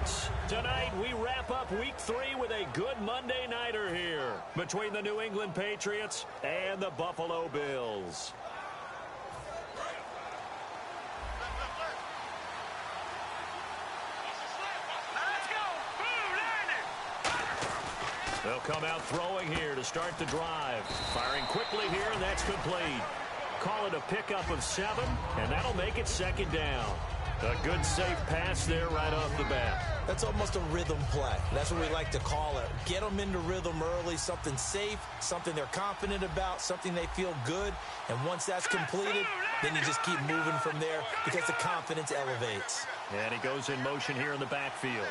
Patriots. Tonight, we wrap up Week 3 with a good Monday nighter here between the New England Patriots and the Buffalo Bills. They'll come out throwing here to start the drive. Firing quickly here, and that's complete. Call it a pickup of 7, and that'll make it second down. A good, safe pass there right off the bat. That's almost a rhythm play. That's what we like to call it. Get them into rhythm early, something safe, something they're confident about, something they feel good. And once that's completed, then you just keep moving from there because the confidence elevates. And he goes in motion here in the backfield.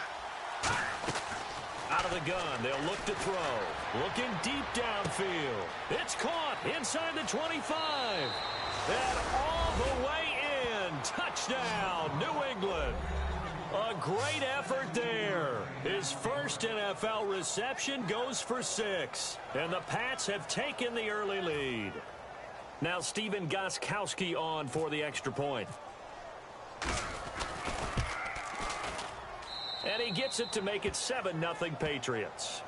Out of the gun, they'll look to throw. Looking deep downfield. It's caught inside the 25. And all the way in. Touchdown, New England. A great effort there. His first NFL reception goes for 6. And the Pats have taken the early lead. Now Stephen Gostkowski on for the extra point. And he gets it to make it 7-0 Patriots.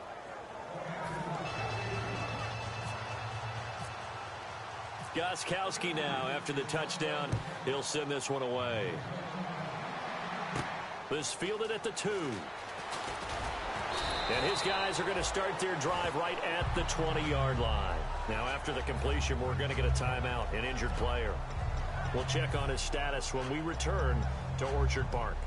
Gostkowski now after the touchdown. He'll send this one away. This fielded at the 2. And his guys are going to start their drive right at the 20-yard line. Now after the completion, we're going to get a timeout, an injured player. We'll check on his status when we return to Orchard Park.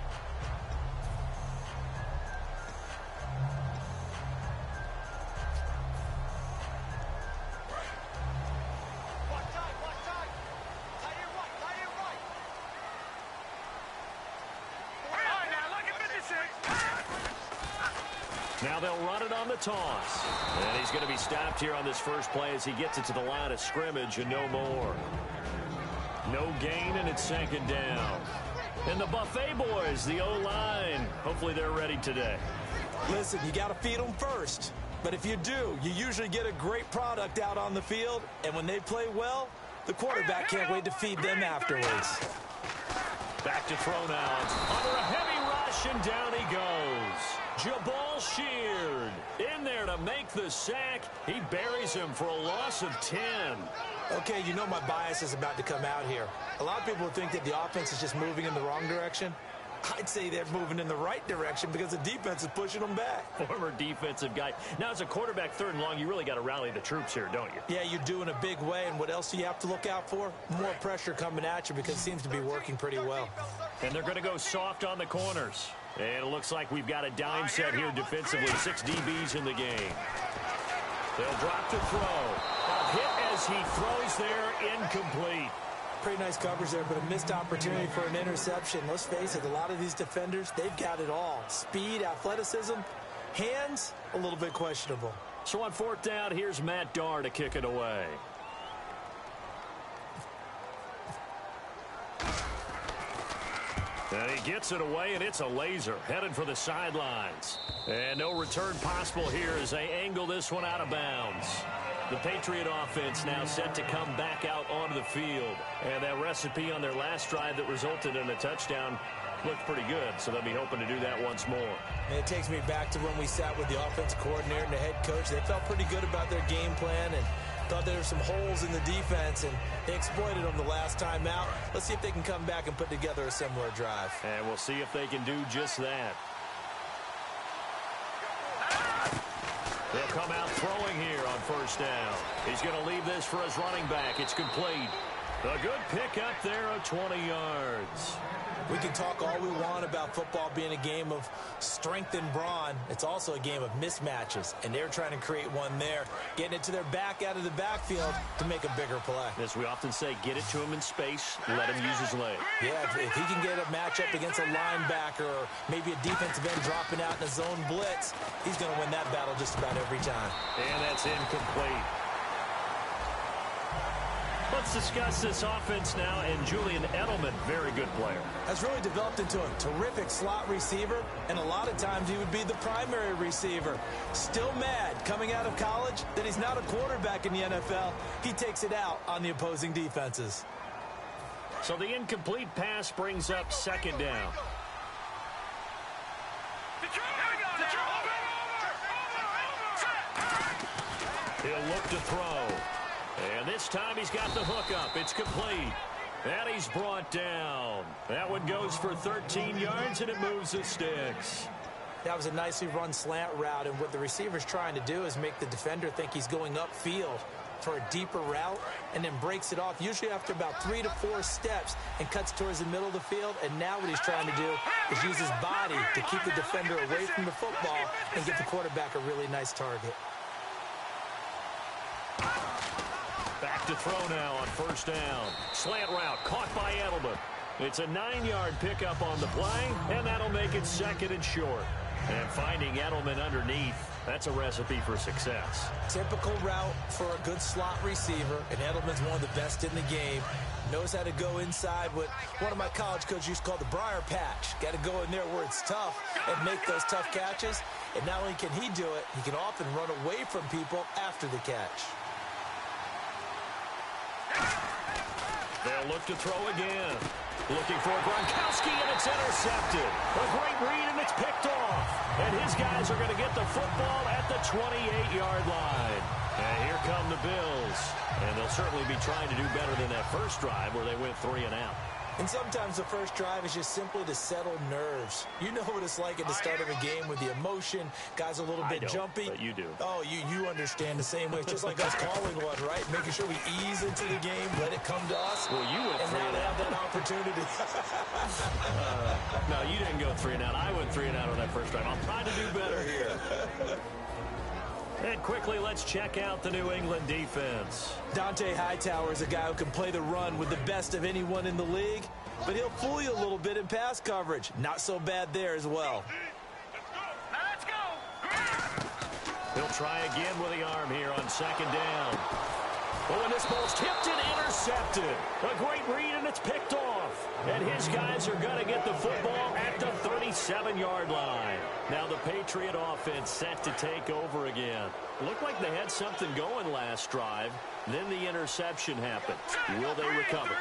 Now they'll run it on the toss. And he's going to be stopped here on this first play as he gets it to the line of scrimmage and no more. No gain, and it's second down. And the Buffet boys, the O-line, hopefully they're ready today. Listen, you got to feed them first. But if you do, you usually get a great product out on the field. And when they play well, the quarterback can't wait to feed them afterwards. Back to throw now. Under a heavy rush, and down he goes. Jabal Sheard in there to make the sack. He buries him for a loss of 10. Okay, you know my bias is about to come out here. A lot of people think that the offense is just moving in the wrong direction. I'd say they're moving in the right direction because the defense is pushing them back. Former defensive guy. Now, as a quarterback, 3rd and long, you really got to rally the troops here, don't you? Yeah, you do in a big way. And what else do you have to look out for? More pressure coming at you because it seems to be working pretty well. And they're going to go soft on the corners. And it looks like we've got a dime set here defensively. 6 DBs in the game. They'll drop to throw. A hit as he throws there, incomplete. Pretty nice coverage there, but a missed opportunity for an interception. Let's face it, a lot of these defenders, they've got it all. Speed, athleticism, hands, a little bit questionable. So on 4th down, here's Matt Darr to kick it away. And he gets it away, and it's a laser headed for the sidelines. And no return possible here as they angle this one out of bounds. The Patriot offense now set to come back out onto the field. And that recipe on their last drive that resulted in a touchdown looked pretty good, so they'll be hoping to do that once more. And it takes me back to when we sat with the offensive coordinator and the head coach. They felt pretty good about their game plan and thought there were some holes in the defense, and they exploited them the last time out. Let's see if they can come back and put together a similar drive. And we'll see if they can do just that. They'll come out throwing here on 1st down. He's going to leave this for his running back. It's complete. A good pickup there of 20 yards. We can talk all we want about football being a game of strength and brawn. It's also a game of mismatches, and they're trying to create one there, getting it to their back out of the backfield to make a bigger play. As we often say, get it to him in space, let him use his leg. Yeah, if he can get a matchup against a linebacker or maybe a defensive end dropping out in a zone blitz, he's going to win that battle just about every time. And that's incomplete. Let's discuss this offense now, and Julian Edelman, very good player. Has really developed into a terrific slot receiver, and a lot of times he would be the primary receiver. Still mad coming out of college that he's not a quarterback in the NFL. He takes it out on the opposing defenses. So the incomplete pass brings up 2nd down. He'll look to throw. And this time he's got the hook up. It's complete. And he's brought down. That one goes for 13 yards, and it moves the sticks. That was a nicely run slant route, and what the receiver's trying to do is make the defender think he's going upfield for a deeper route and then breaks it off, usually after about 3 to 4 steps, and cuts towards the middle of the field. And now what he's trying to do is use his body to keep the defender away from the football and get the quarterback a really nice target. Back to throw now on first down. Slant route caught by Edelman. It's a 9-yard pickup on the play, and that'll make it 2nd and short. And finding Edelman underneath, that's a recipe for success. Typical route for a good slot receiver, and Edelman's one of the best in the game. Knows how to go inside what one of my college coaches used to call the briar patch. Got to go in there where it's tough and make those tough catches. And not only can he do it, he can often run away from people after the catch. They'll look to throw again. Looking for Gronkowski, and it's intercepted. A great read, and it's picked off. And his guys are going to get the football at the 28-yard line. And here come the Bills. And they'll certainly be trying to do better than that first drive where they went 3 and out. And sometimes the first drive is just simply to settle nerves. You know what it's like at the start of a game with the emotion. Guys a little bit jumpy. But you do. Oh, you understand the same way. It's just like us calling one, right? Making sure we ease into the game, let it come to us. Well, you went and 3 now and they out. have that opportunity. No, you didn't go 3 and out. I went 3 and out on that first drive. I'm trying to do better here. And quickly, let's check out the New England defense. Dante Hightower is a guy who can play the run with the best of anyone in the league, but he'll fool you a little bit in pass coverage. Not so bad there as well. Let's go. He'll try again with the arm here on 2nd down. Oh, and this ball's tipped and intercepted. A great read, and it's picked off. And his guys are going to get the football at the 37-yard line. Now the Patriot offense set to take over again. Looked like they had something going last drive. Then the interception happened. Will they recover?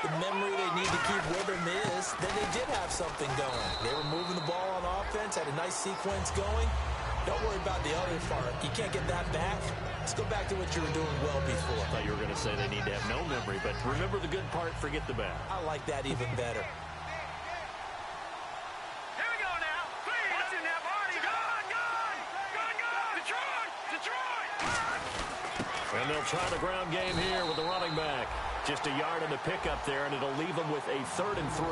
The memory they need to keep with them is that they did have something going. They were moving the ball on offense, had a nice sequence going. Don't worry about the other part. You can't get that back. Let's go back to what you were doing well before. I thought you were going to say they need to have no memory, but remember the good part, forget the bad. I like that even better. Here we go now. Please. What's in that party? Gun! Detroit! And they'll try the ground game here with the running back. Just a yard in the pickup there, and it'll leave them with a 3rd and 3.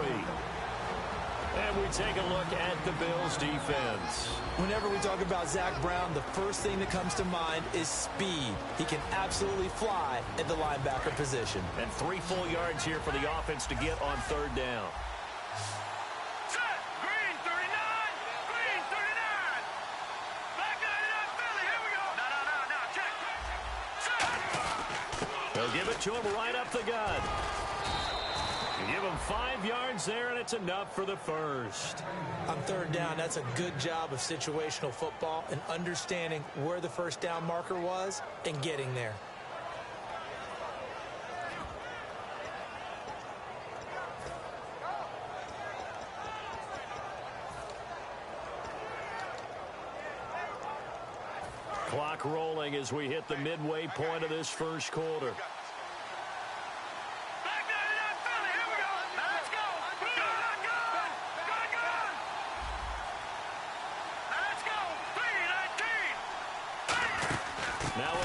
And we take a look at the Bills' defense. Whenever we talk about Zach Brown, the first thing that comes to mind is speed. He can absolutely fly at the linebacker position. And 3 full yards here for the offense to get on 3rd down. Set. Green 39. Green 39. Black 99 Philly. Here we go. No. Check. Set. They'll give it to him right up the gut. Give him 5 yards there, and it's enough for the first. On 3rd down, that's a good job of situational football and understanding where the first down marker was and getting there. Clock rolling as we hit the midway point of this first quarter.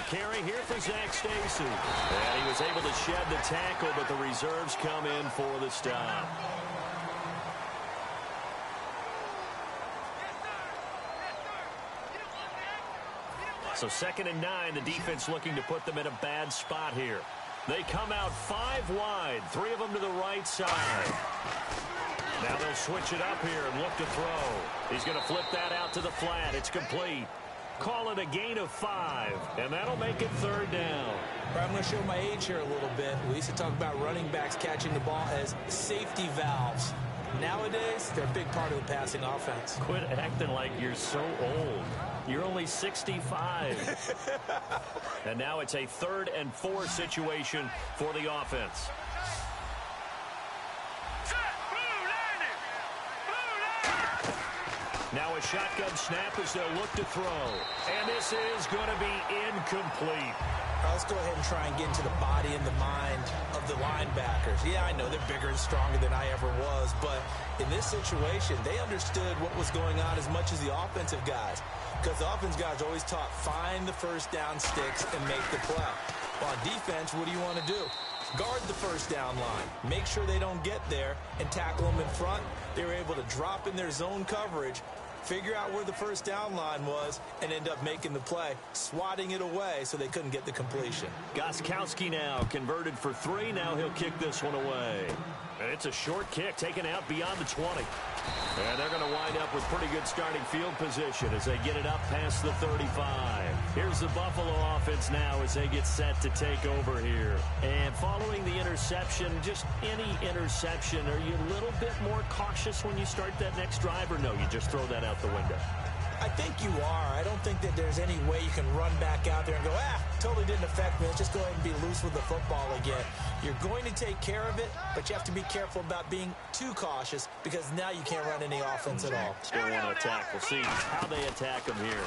Carry here for Zach Stacy. And he was able to shed the tackle, but the reserves come in for the stop. So 2nd and 9, the defense looking to put them in a bad spot here. They come out 5 wide, 3 of them to the right side. Now they'll switch it up here and look to throw. He's going to flip that out to the flat. It's complete. Call it a gain of 5, and that'll make it 3rd down. I'm going to show my age here a little bit. We used to talk about running backs catching the ball as safety valves. Nowadays, they're a big part of the passing offense. Quit acting like you're so old. You're only 65. And now it's a 3rd and 4 situation for the offense. Now a shotgun snap as they'll look to throw. And this is going to be incomplete. Let's go ahead and try and get into the body and the mind of the linebackers. Yeah, I know they're bigger and stronger than I ever was, but in this situation, they understood what was going on as much as the offensive guys, because the offensive guys are always taught, find the first down sticks and make the play. Well, on defense, what do you want to do? Guard the first down line. Make sure they don't get there and tackle them in front. They were able to drop in their zone coverage, figure out where the first down line was, and end up making the play, swatting it away so they couldn't get the completion. Gostkowski now converted for 3. Now he'll kick this one away. And it's a short kick taken out beyond the 20. And they're going to wind up with pretty good starting field position as they get it up past the 35. Here's the Buffalo offense now as they get set to take over here. And following the interception, just any interception, are you a little bit more cautious when you start that next drive, or no, you just throw that out the window? I think you are. I don't think that there's any way you can run back out there and go, totally didn't affect me. Let's just go ahead and be loose with the football again. You're going to take care of it, but you have to be careful about being too cautious, because now you can't run any offense at all. Still want to attack. We'll see how they attack him here.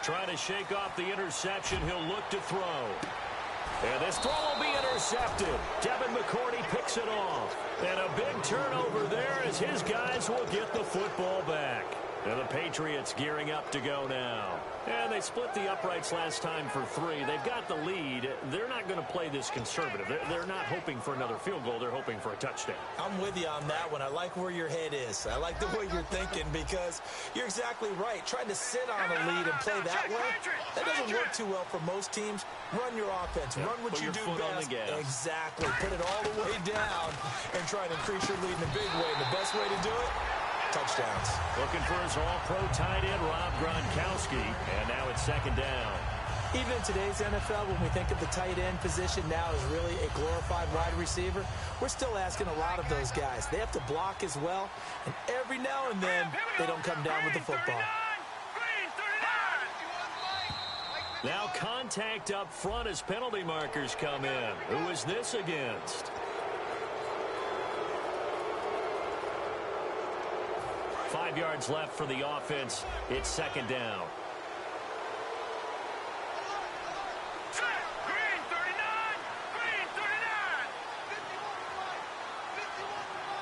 Trying to shake off the interception. He'll look to throw. And this throw will be intercepted. Devin McCourty picks it off. And a big turnover there as his guys will get the football back. And the Patriots gearing up to go now. And they split the uprights last time for 3. They've got the lead. They're not going to play this conservative. They're not hoping for another field goal. They're hoping for a touchdown. I'm with you on that one. I like where your head is. I like the way you're thinking, because you're exactly right. Trying to sit on a lead and play that way, that doesn't work too well for most teams. Run your offense. Run what you do best. Exactly. Put it all the way down and try to increase your lead in a big way. The best way to do it, touchdowns. Looking for his all-pro tight end, Rob Gronkowski, and now it's second down. Even in today's NFL, when we think of the tight end position now as really a glorified wide receiver, we're still asking a lot of those guys. They have to block as well, and every now and then, they don't come down with the football. Now contact up front as penalty markers come in. Who is this against? 5 yards left for the offense. It's second down. Green 39! Green 39!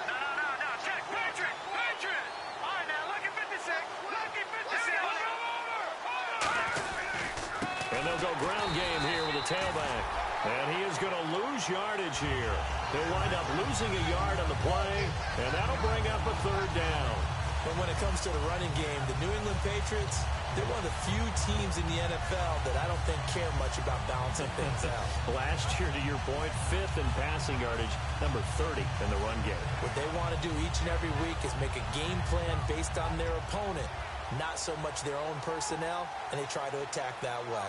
No. Check. Patriot! All right, now, lucky 56. Lucky 56. And they'll go ground game here with a tailback. And he is going to lose yardage here. He'll wind up losing a yard on the play, and that'll bring up a third down. But when it comes to the running game, the New England Patriots, they're one of the few teams in the NFL that I don't think care much about balancing things out. Last year, to your point, 5th in passing yardage, number 30 in the run game. What they want to do each and every week is make a game plan based on their opponent, not so much their own personnel, and they try to attack that way.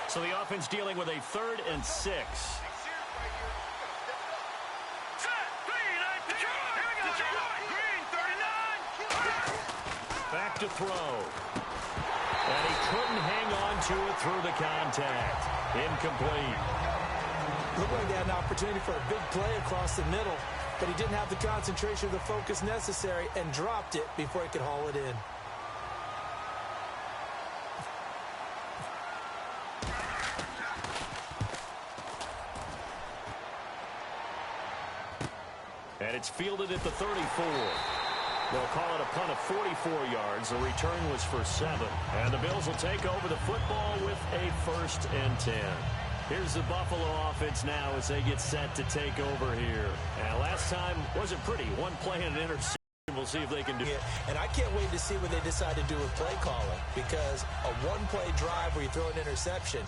So the offense dealing with a 3rd and 6. Back to throw. And he couldn't hang on to it through the contact. Incomplete. Looked like they had an opportunity for a big play across the middle, but he didn't have the concentration or the focus necessary and dropped it before he could haul it in. And it's fielded at the 34. They'll call it a punt of 44 yards. The return was for 7. And the Bills will take over the football with a 1st and 10. Here's the Buffalo offense now as they get set to take over here. And last time wasn't pretty. One play and an interception. We'll see if they can do it. And I can't wait to see what they decide to do with play calling, because a one-play drive where you throw an interception,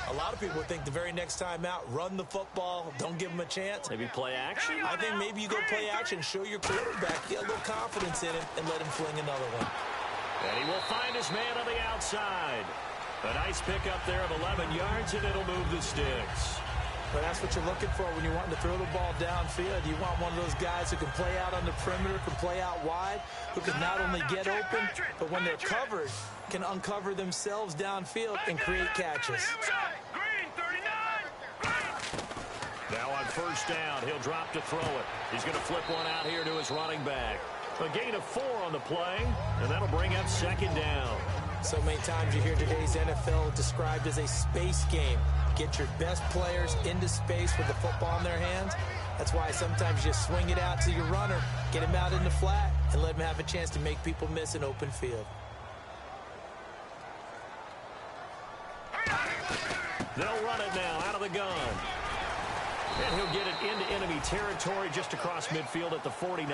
a lot of people think the very next time out, run the football, don't give them a chance. Maybe play action? I think maybe you go play action, show your quarterback, get a little confidence in him, and let him fling another one. And he will find his man on the outside. A nice pickup there of 11 yards, and it'll move the sticks. But that's what you're looking for when you want to throw the ball downfield. You want one of those guys who can play out on the perimeter, can play out wide, who can not only get open, but when they're covered, can uncover themselves downfield and create catches. Now on 1st down, he'll drop to throw it. He's going to flip one out here to his running back. A gain of 4 on the play, and that'll bring up second down. So many times you hear today's NFL described as a space game. Get your best players into space with the football in their hands. That's why sometimes you just swing it out to your runner, get him out in the flat, and let him have a chance to make people miss an open field. They'll run it now out of the gun. And he'll get it into enemy territory just across midfield at the 49.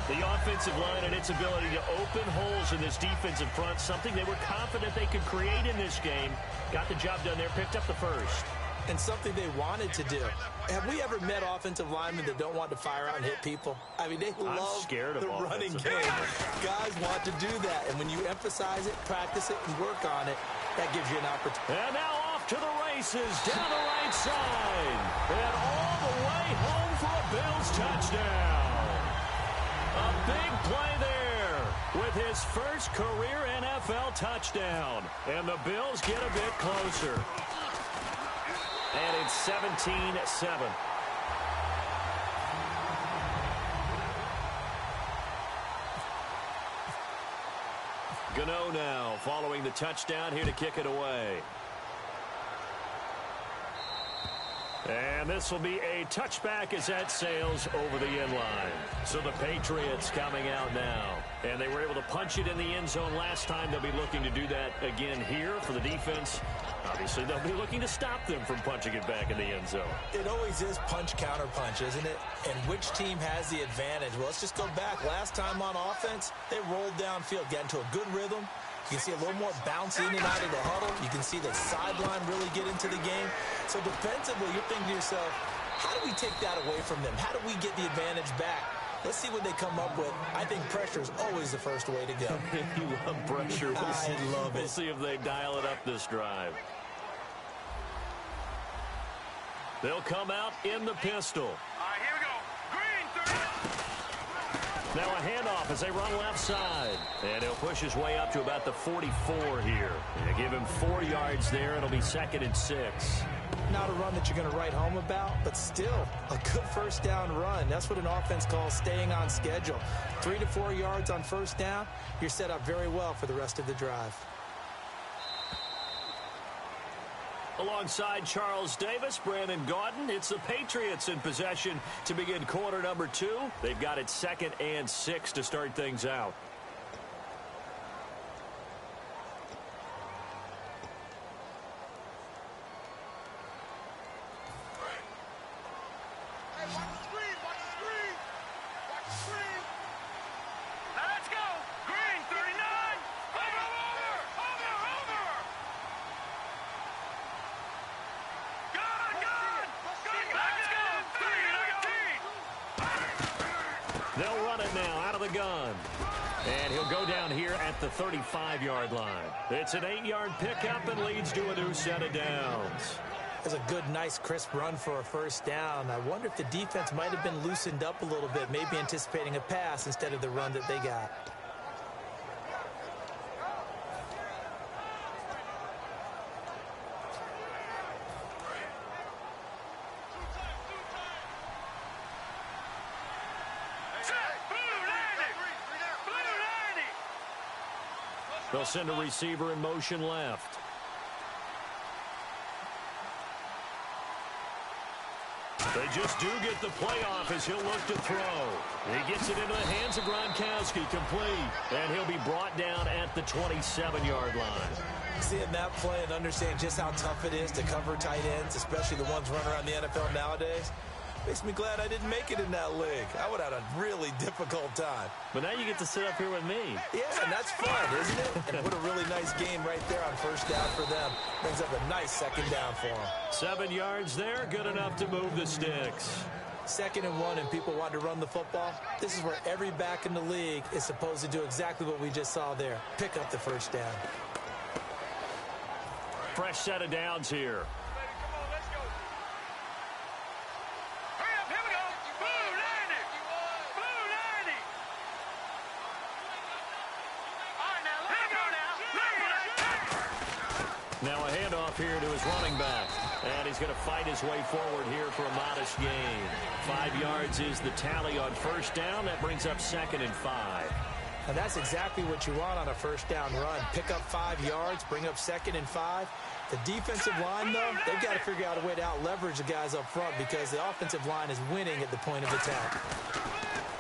The offensive line and its ability to open holes in this defensive front, something they were confident they could create in this game. Got the job done there, picked up the first. And something they wanted to do. Have we ever met offensive linemen that don't want to fire out and hit people? I mean, they love the running game. Guys want to do that. And when you emphasize it, practice it, and work on it, that gives you an opportunity. And now off to the races down the right side. And all the way home for a Bills touchdown. A big play there with his first career NFL touchdown. And the Bills get a bit closer. And it's 17-7. Gano now following the touchdown here to kick it away. And this will be a touchback as that sails over the end line. So the Patriots coming out now. And they were able to punch it in the end zone last time. They'll be looking to do that again here for the defense. Obviously, they'll be looking to stop them from punching it back in the end zone. It always is punch-counter-punch, isn't it? And which team has the advantage? Well, let's just go back. Last time on offense, they rolled downfield, got into a good rhythm. You can see a little more bounce in and out of the huddle. You can see the sideline really get into the game. So defensively, you're thinking to yourself, how do we take that away from them? How do we get the advantage back? Let's see what they come up with. I think pressure is always the first way to go. You love pressure. I love it. We'll see if they dial it up this drive. They'll come out in the pistol. All right, here we go. Green, 30. Now a handoff as they run left side. And he'll push his way up to about the 44 here. And give him 4 yards there. It'll be 2nd and 6. Not a run that you're going to write home about, but still a good first down run. That's what an offense calls staying on schedule. 3 to 4 yards on first down. You're set up very well for the rest of the drive. Alongside Charles Davis, Brandon Gaudin, it's the Patriots in possession to begin quarter number 2. They've got it 2nd and 6 to start things out. They'll run it now out of the gun. And he'll go down here at the 35-yard line. It's an 8-yard pickup and leads to a new set of downs. That's a good, nice, crisp run for a first down. I wonder if the defense might have been loosened up a little bit, maybe anticipating a pass instead of the run that they got. They'll send a receiver in motion left. They just do get the play off as he'll look to throw. He gets it into the hands of Gronkowski, complete. And he'll be brought down at the 27-yard line. Seeing that play and understand just how tough it is to cover tight ends, especially the ones running around the NFL nowadays, makes me glad I didn't make it in that league. I would have had a really difficult time. But now you get to sit up here with me. Yeah, and that's fun, isn't it? And what a really nice game right there on first down for them. Brings up a nice second down for them. 7 yards there, good enough to move the sticks. 2nd and 1 and people want to run the football. This is where every back in the league is supposed to do exactly what we just saw there. Pick up the first down. Fresh set of downs here. Now a handoff here to his running back. And he's going to fight his way forward here for a modest gain. 5 yards is the tally on first down. That brings up 2nd and 5. And that's exactly what you want on a first down run. Pick up 5 yards, bring up 2nd and 5. The defensive line, though, they've got to figure out a way to out-leverage the guys up front because the offensive line is winning at the point of attack.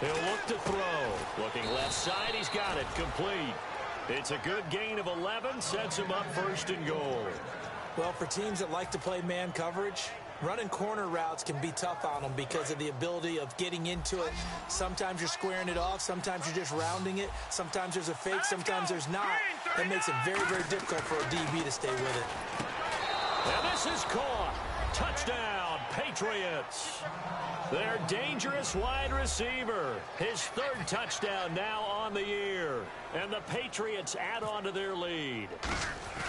He'll look to throw. Looking left side, he's got it. Complete. It's a good gain of 11. Sets him up 1st and goal. Well, for teams that like to play man coverage, running corner routes can be tough on them because of the ability of getting into it. Sometimes you're squaring it off. Sometimes you're just rounding it. Sometimes there's a fake. Sometimes there's not. That makes it very, very difficult for a DB to stay with it. And this is caught. Touchdown, Patriots. Their dangerous wide receiver. His 3rd touchdown now on the year. And the Patriots add on to their lead.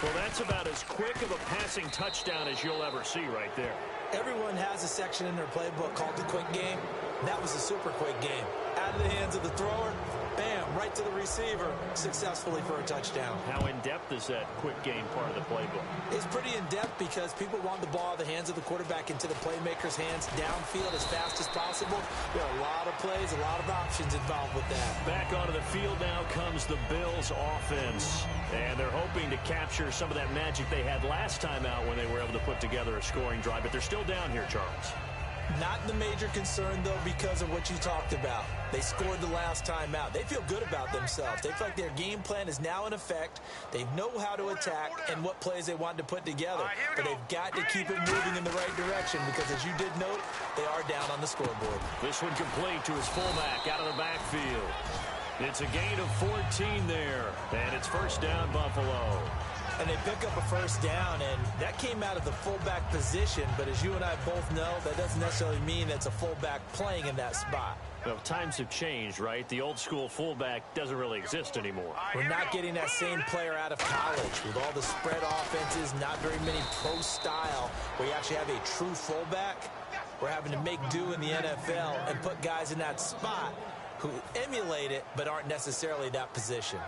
Well, that's about as quick of a passing touchdown as you'll ever see right there. Everyone has a section in their playbook called the quick game. That was a super quick game. Out of the hands of the thrower, bam, right to the receiver, successfully for a touchdown. How in-depth is that quick game part of the playbook? It's pretty in-depth because people want the ball out of the hands of the quarterback into the playmaker's hands downfield as fast as possible. There are a lot of plays, a lot of options involved with that. Back onto the field now comes the Bills offense. And they're hoping to capture some of that magic they had last time out when they were able to put together a scoring drive. But they're still down here, Charles. Not the major concern, though, because of what you talked about. They scored the last time out. They feel good about themselves. They feel like their game plan is now in effect. They know how to attack and what plays they want to put together. But they've got to keep it moving in the right direction because, as you did note, they are down on the scoreboard. This one complete to his fullback out of the backfield. It's a gain of 14 there, and it's 1st down, Buffalo. And they pick up a 1st down, and that came out of the fullback position. But as you and I both know, that doesn't necessarily mean it's a fullback playing in that spot. Well, times have changed, right? The old-school fullback doesn't really exist anymore. We're not getting that same player out of college. With all the spread offenses, not very many pro style, where you actually have a true fullback. We're having to make do in the NFL and put guys in that spot who emulate it but aren't necessarily that position.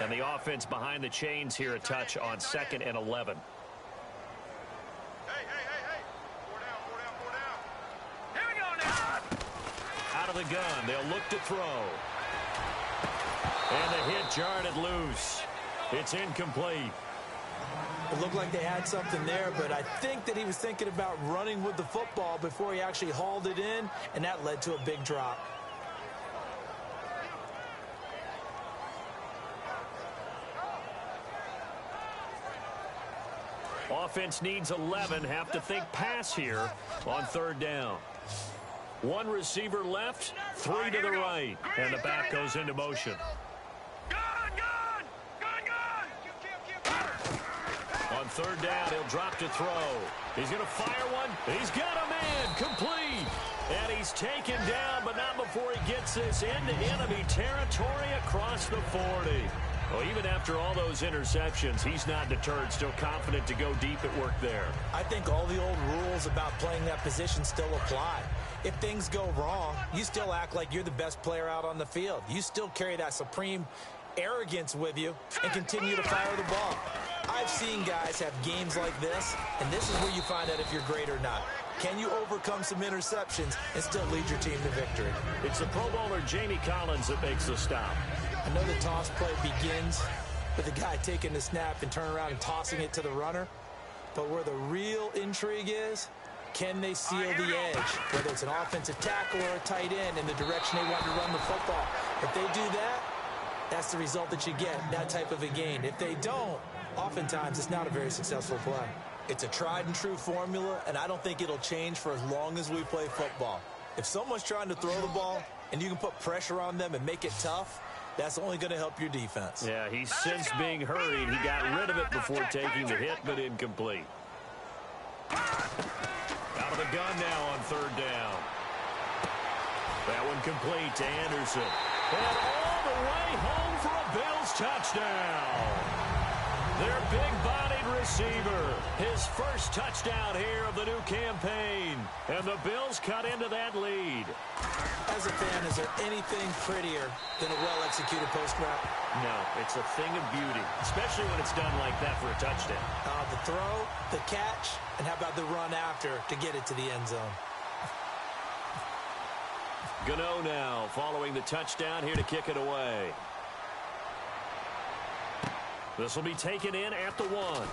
And the offense behind the chains here a touch on 2nd and 11. Hey. 4 down. Here we go now. Out of the gun, they'll look to throw. And the hit jarred it loose. It's incomplete. It looked like they had something there, but I think that he was thinking about running with the football before he actually hauled it in, and that led to a big drop. Offense needs 11. Have to think pass here on 3rd down. 1 receiver left, 3 to the right. And the back goes into motion. On 3rd down, he'll drop to throw. He's going to fire one. He's got a man. Complete. And he's taken down, but not before he gets this into enemy territory across the 40. Well, even after all those interceptions, he's not deterred, still confident to go deep at work there. I think all the old rules about playing that position still apply. If things go wrong, you still act like you're the best player out on the field. You still carry that supreme arrogance with you and continue to fire the ball. I've seen guys have games like this, and this is where you find out if you're great or not. Can you overcome some interceptions and still lead your team to victory? It's the Pro Bowler Jamie Collins that makes the stop. I know the toss play begins with the guy taking the snap and turning around and tossing it to the runner. But where the real intrigue is, can they seal the edge? Whether it's an offensive tackle or a tight end in the direction they want to run the football. If they do that, that's the result that you get, that type of a gain. If they don't, oftentimes it's not a very successful play. It's a tried and true formula, and I don't think it'll change for as long as we play football. If someone's trying to throw the ball and you can put pressure on them and make it tough, that's only going to help your defense. Yeah, he's since being hurried. He got rid of it before taking the hit, but incomplete. Out of the gun now on 3rd down. That one complete to Anderson. And all the way home for a Bills touchdown. Their big-bodied receiver. His first touchdown here of the new campaign. And the Bills cut into that lead. As a fan, is there anything prettier than a well-executed post-route? No, it's a thing of beauty, especially when it's done like that for a touchdown. The throw, the catch, and how about the run after to get it to the end zone? Gano now following the touchdown here to kick it away. This will be taken in at the 1.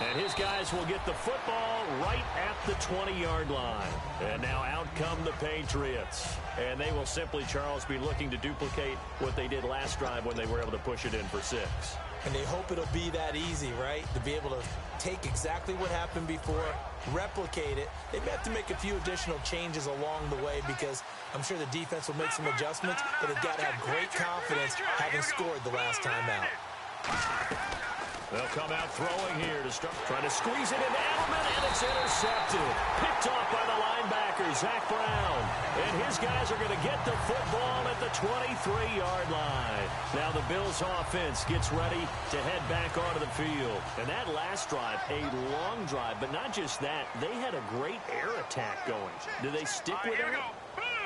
And his guys will get the football right at the 20-yard line. And now out come the Patriots. And they will simply, Charles, be looking to duplicate what they did last drive when they were able to push it in for 6. And they hope it'll be that easy, right? To be able to take exactly what happened before, replicate it. They may have to make a few additional changes along the way because I'm sure the defense will make some adjustments, but they've got to have great confidence having scored the last time out. They'll come out throwing here to start. Trying to squeeze it into Edelman, and it's intercepted. Picked off by the linebacker, Zach Brown. And his guys are going to get the football at the 23-yard line. Now the Bills' offense gets ready to head back onto the field. And that last drive, a long drive, but not just that. They had a great air attack going. Do they stick with it?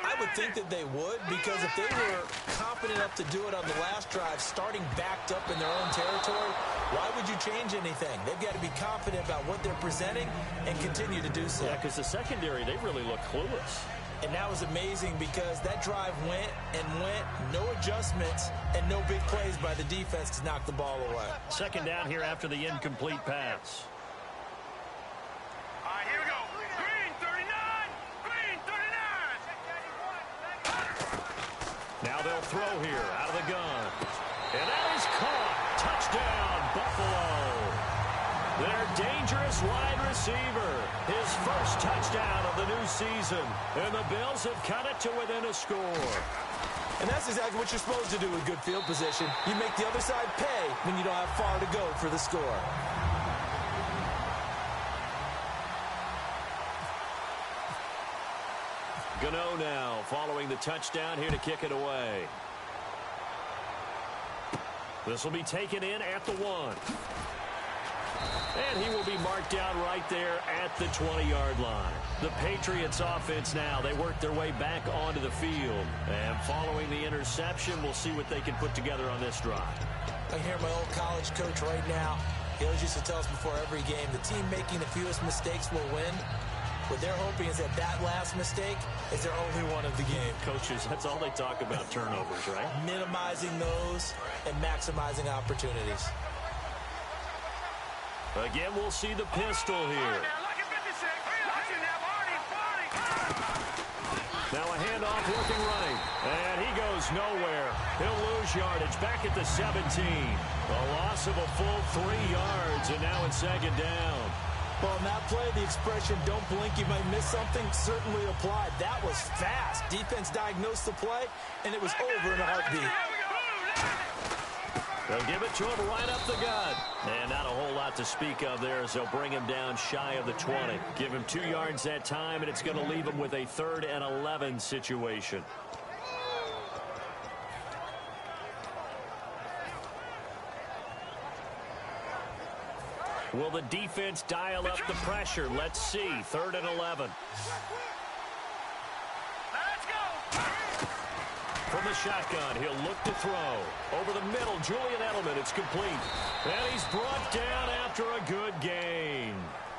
I would think that they would, because if they were confident enough to do it on the last drive, starting backed up in their own territory, why would you change anything? They've got to be confident about what they're presenting and continue to do so. Yeah, because the secondary, they really look clueless. And that was amazing because that drive went and went, no adjustments, and no big plays by the defense to knock the ball away. Second down here after the incomplete pass. All right, here we go. Green 39. Green 39. Now they'll throw here out of the gun. And that is caught. Touchdown, Buffalo. Their dangerous wide receiver. His first touchdown of the new season. And the Bills have cut it to within a score. And that's exactly what you're supposed to do with good field position. You make the other side pay when you don't have far to go for the score. Gano now following the touchdown here to kick it away. This will be taken in at the 1. And he will be marked down right there at the 20-yard line. The Patriots offense now, they work their way back onto the field. And following the interception, we'll see what they can put together on this drive. I hear my old college coach right now. He always used to tell us before every game, the team making the fewest mistakes will win. What they're hoping is that that last mistake is their only one of the game. Coaches, that's all they talk about, turnovers, right? Minimizing those and maximizing opportunities. Again, we'll see the pistol here. Now a handoff looking right. And he goes nowhere. He'll lose yardage back at the 17. A loss of a full 3 yards, and now it's second down. Well, on that play, the expression, don't blink, you might miss something, certainly applied. That was fast. Defense diagnosed the play, and it was over in a heartbeat. They'll give it to him right up the gut. And not a whole lot to speak of there as they'll bring him down shy of the 20. Give him 2 yards that time, and it's going to leave him with a 3rd and 11 situation. Will the defense dial up the pressure? Let's see. 3rd and 11. Let's go. From the shotgun, he'll look to throw. Over the middle, Julian Edelman. It's complete. And he's brought down after a good gain.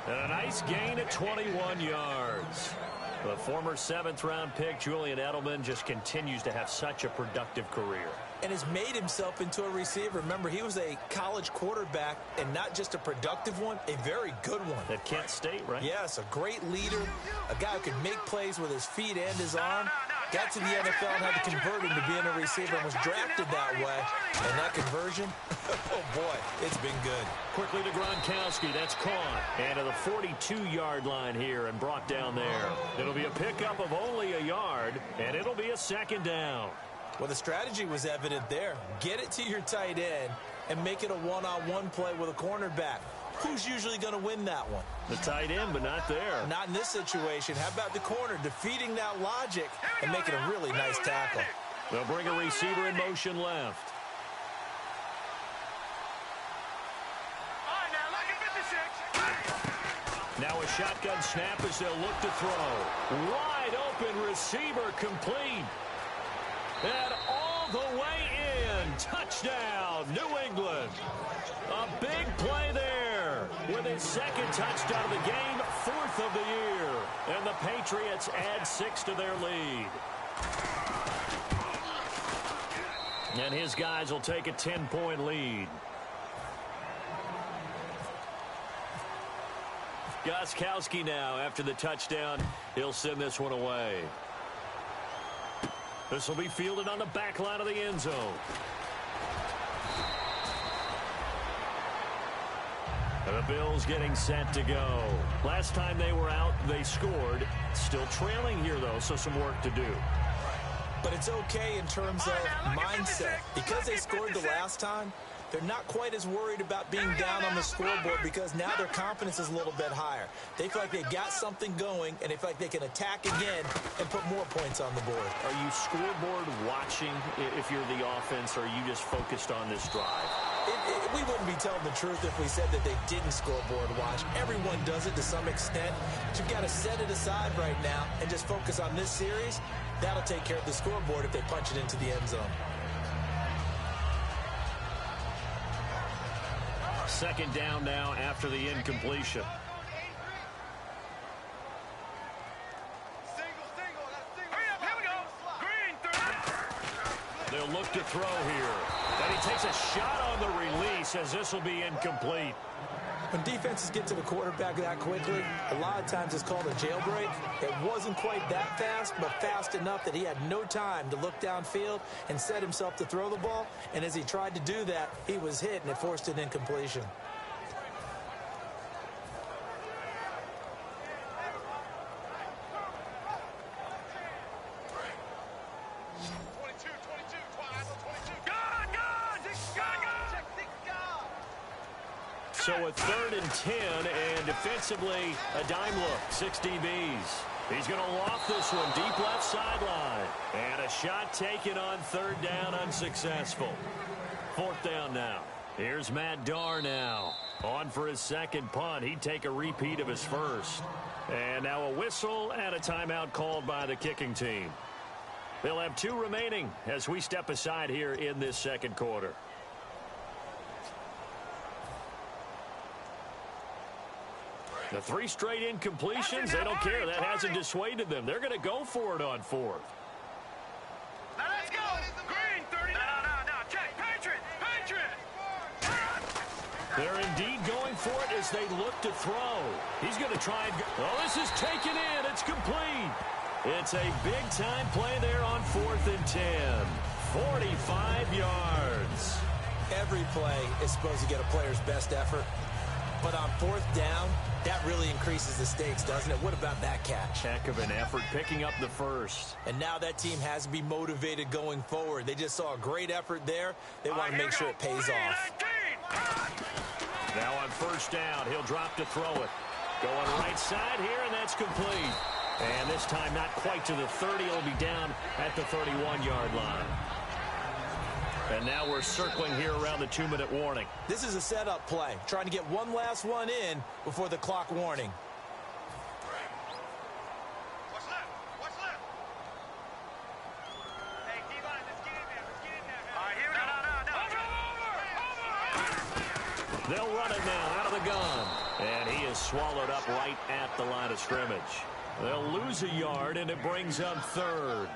And a nice gain at 21 yards. The former 7th-round pick, Julian Edelman, just continues to have such a productive career. And has made himself into a receiver. Remember, he was a college quarterback, and not just a productive one, a very good one. At Kent State, right? Yes, a great leader, a guy who could make plays with his feet and his arm. Got to the NFL and had to convert him to being a receiver and was drafted that way. And that conversion, oh boy, it's been good. Quickly to Gronkowski, that's caught. And to the 42-yard line here and brought down there. It'll be a pickup of only a yard, and it'll be a 2nd down. Well, the strategy was evident there. Get it to your tight end and make it a one-on-one play with a cornerback. Who's usually going to win that one? The tight end, but not there. Not in this situation. How about the corner defeating that logic and making a really nice tackle? They'll bring a receiver in motion left. Now a shotgun snap as they'll look to throw. Wide open receiver complete. And all the way in. Touchdown, New England. A big play there with his second touchdown of the game, 4th of the year. And the Patriots add 6 to their lead. And his guys will take a 10-point lead. Gostkowski now after the touchdown. He'll send this one away. This will be fielded on the back line of the end zone. The Bills getting set to go. Last time they were out, they scored. Still trailing here, though, so some work to do. But it's okay in terms of mindset. Because they scored the last time, they're not quite as worried about being down on the scoreboard because now their confidence is a little bit higher. They feel like they've got something going, and they feel like they can attack again and put more points on the board. Are you scoreboard watching if you're the offense, or are you just focused on this drive? We wouldn't be telling the truth if we said that they didn't scoreboard watch. Everyone does it to some extent. But you've got to set it aside right now and just focus on this series. That'll take care of the scoreboard if they punch it into the end zone. Second down now after the incompletion. They'll look to throw here. And he takes a shot on the release as this will be incomplete. When defenses get to the quarterback that quickly, a lot of times it's called a jailbreak. It wasn't quite that fast, but fast enough that he had no time to look downfield and set himself to throw the ball. And as he tried to do that, he was hit, and it forced an incompletion. So a 3rd and 10, and defensively, a dime look, 6 DBs. He's going to loft this one deep left sideline. And a shot taken on 3rd down, unsuccessful. 4th down now. Here's Matt Darr now. On for his second punt. He'd take a repeat of his first. And now a whistle and a timeout called by the kicking team. They'll have 2 remaining as we step aside here in this second quarter. The 3 straight incompletions, they don't care. That hasn't dissuaded them. They're going to go for it on 4th. Now let's go. Green, 30. No. Check. Patriot. They're indeed going for it as they look to throw. He's going to try and go. Oh, this is taken in. It's complete. It's a big-time play there on 4th and 10. 45 yards. Every play is supposed to get a player's best effort. But on 4th down, that really increases the stakes, doesn't it? What about that catch? Heck of an effort picking up the first. And now that team has to be motivated going forward. They just saw a great effort there. They want to make sure it pays off. Now on 1st down, he'll drop to throw it. Going right side here, and that's complete. And this time not quite to the 30. It'll be down at the 31-yard line. And now we're circling here around the 2-minute warning. This is a setup play, trying to get one last one in before the clock warning. What's left? Hey, D-line, let's get in there. All right, here we go. They'll run it now out of the gun. And he is swallowed up right at the line of scrimmage. They'll lose a yard, and it brings up 3rd.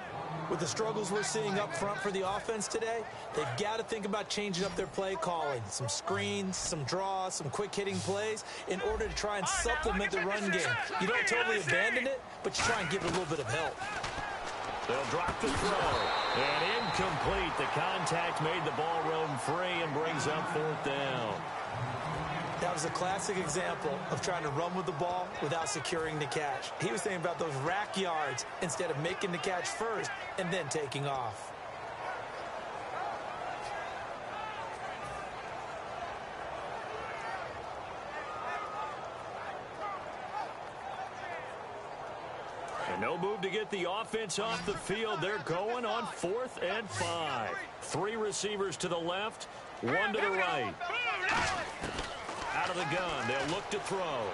With the struggles we're seeing up front for the offense today, they've got to think about changing up their play calling. Some screens, some draws, some quick-hitting plays in order to try and supplement the run game. You don't totally abandon it, but you try and give it a little bit of help. They'll drop the throw. And incomplete. The contact made the ball roam free and brings up 4th down. That was a classic example of trying to run with the ball without securing the catch. He was thinking about those rack yards instead of making the catch first and then taking off. And no move to get the offense off the field. They're going on 4th and 5. 3 receivers to the left, 1 to the right. Out of the gun, they'll look to throw.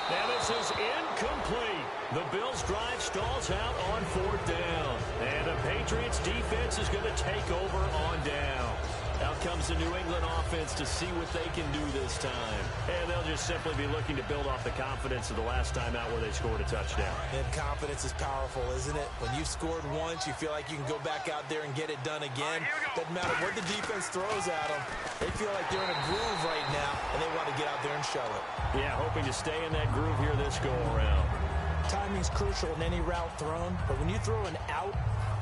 And this is incomplete. The Bills' drive stalls out on 4th down. And the Patriots' defense is going to take over on down. Out comes the New England offense to see what they can do this time. And they'll just simply be looking to build off the confidence of the last time out where they scored a touchdown. And confidence is powerful, isn't it? When you've scored once, you feel like you can go back out there and get it done again. Doesn't matter what the defense throws at them. They feel like they're in a groove right now, and they want to get out there and show it. Yeah, hoping to stay in that groove here this go-around. Timing's crucial in any route thrown, but when you throw an out,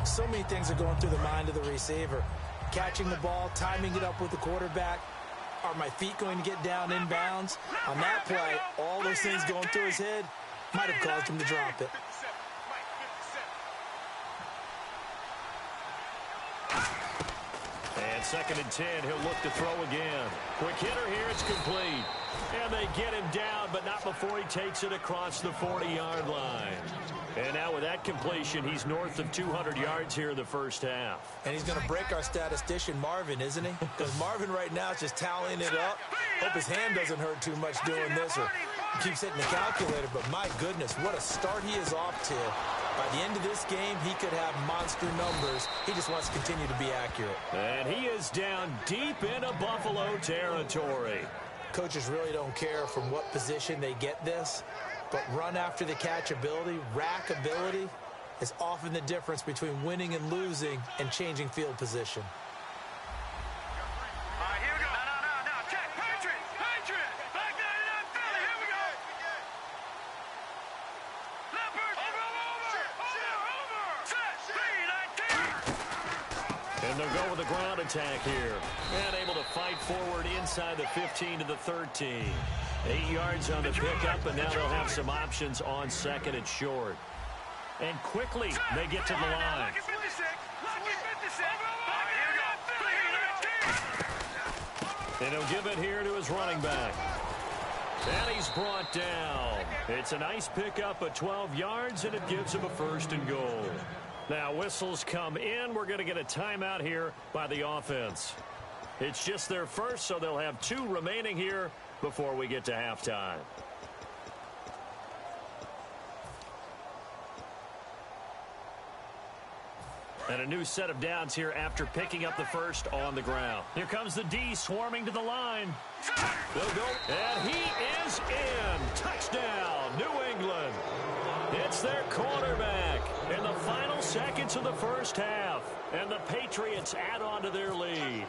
so many things are going through the mind of the receiver. Catching the ball, timing it up with the quarterback. Are my feet going to get down inbounds? On that play, all those things going through his head might have caused him to drop it. And 2nd and 10, he'll look to throw again. Quick hitter here, it's complete. And they get him down, but not before he takes it across the 40-yard line. And now with that completion, he's north of 200 yards here in the first half. And he's going to break our statistician, Marvin, isn't he? Because Marvin right now is just tallying it up. Hope his hand doesn't hurt too much doing this, or he keeps hitting the calculator. But my goodness, what a start he is off to. By the end of this game, he could have monster numbers. He just wants to continue to be accurate. And he is down deep into Buffalo territory. Coaches really don't care from what position they get this. But run after the catch ability, rack ability, is often the difference between winning and losing and changing field position. All right, here we go. No. Check. Patriots. Back 99 Philly. Here we go. Leopard. Over. Set. Speed. And they'll go with the ground attack here. And able to fight forward inside the 15 to the 13. 8 yards on the pickup, and now they'll have some options on 2nd and short. And quickly, they get to the line. And he'll give it here to his running back. And he's brought down. It's a nice pickup of 12 yards, and it gives him a 1st and goal. Now, whistles come in. We're going to get a timeout here by the offense. It's just their first, so they'll have 2 remaining here before we get to halftime. And a new set of downs here after picking up the first on the ground. Here comes the D swarming to the line. They'll go, and he is in. Touchdown, New England. It's their quarterback in the final seconds of the first half. And the Patriots add on to their lead.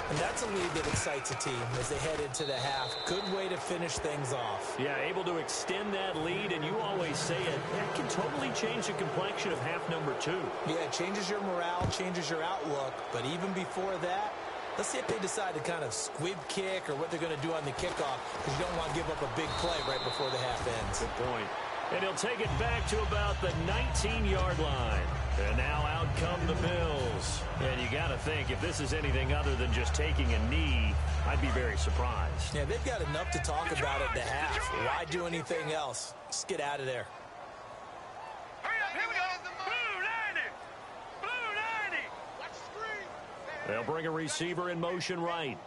And that's a lead that excites a team as they head into the half. Good way to finish things off. Yeah, able to extend that lead, and you always say it, that can totally change the complexion of half number 2. Yeah, it changes your morale, changes your outlook. But even before that, let's see if they decide to kind of squib kick or what they're going to do on the kickoff, because you don't want to give up a big play right before the half ends. Good point. And he'll take it back to about the 19-yard line. And now out come the Bills. And you got to think, if this is anything other than just taking a knee, I'd be very surprised. Yeah, they've got enough to talk about at the half. Why do anything else? Just get out of there. Hurry up, here we go. Blue 90. Blue 90. Watch the screen. They'll bring a receiver in motion right.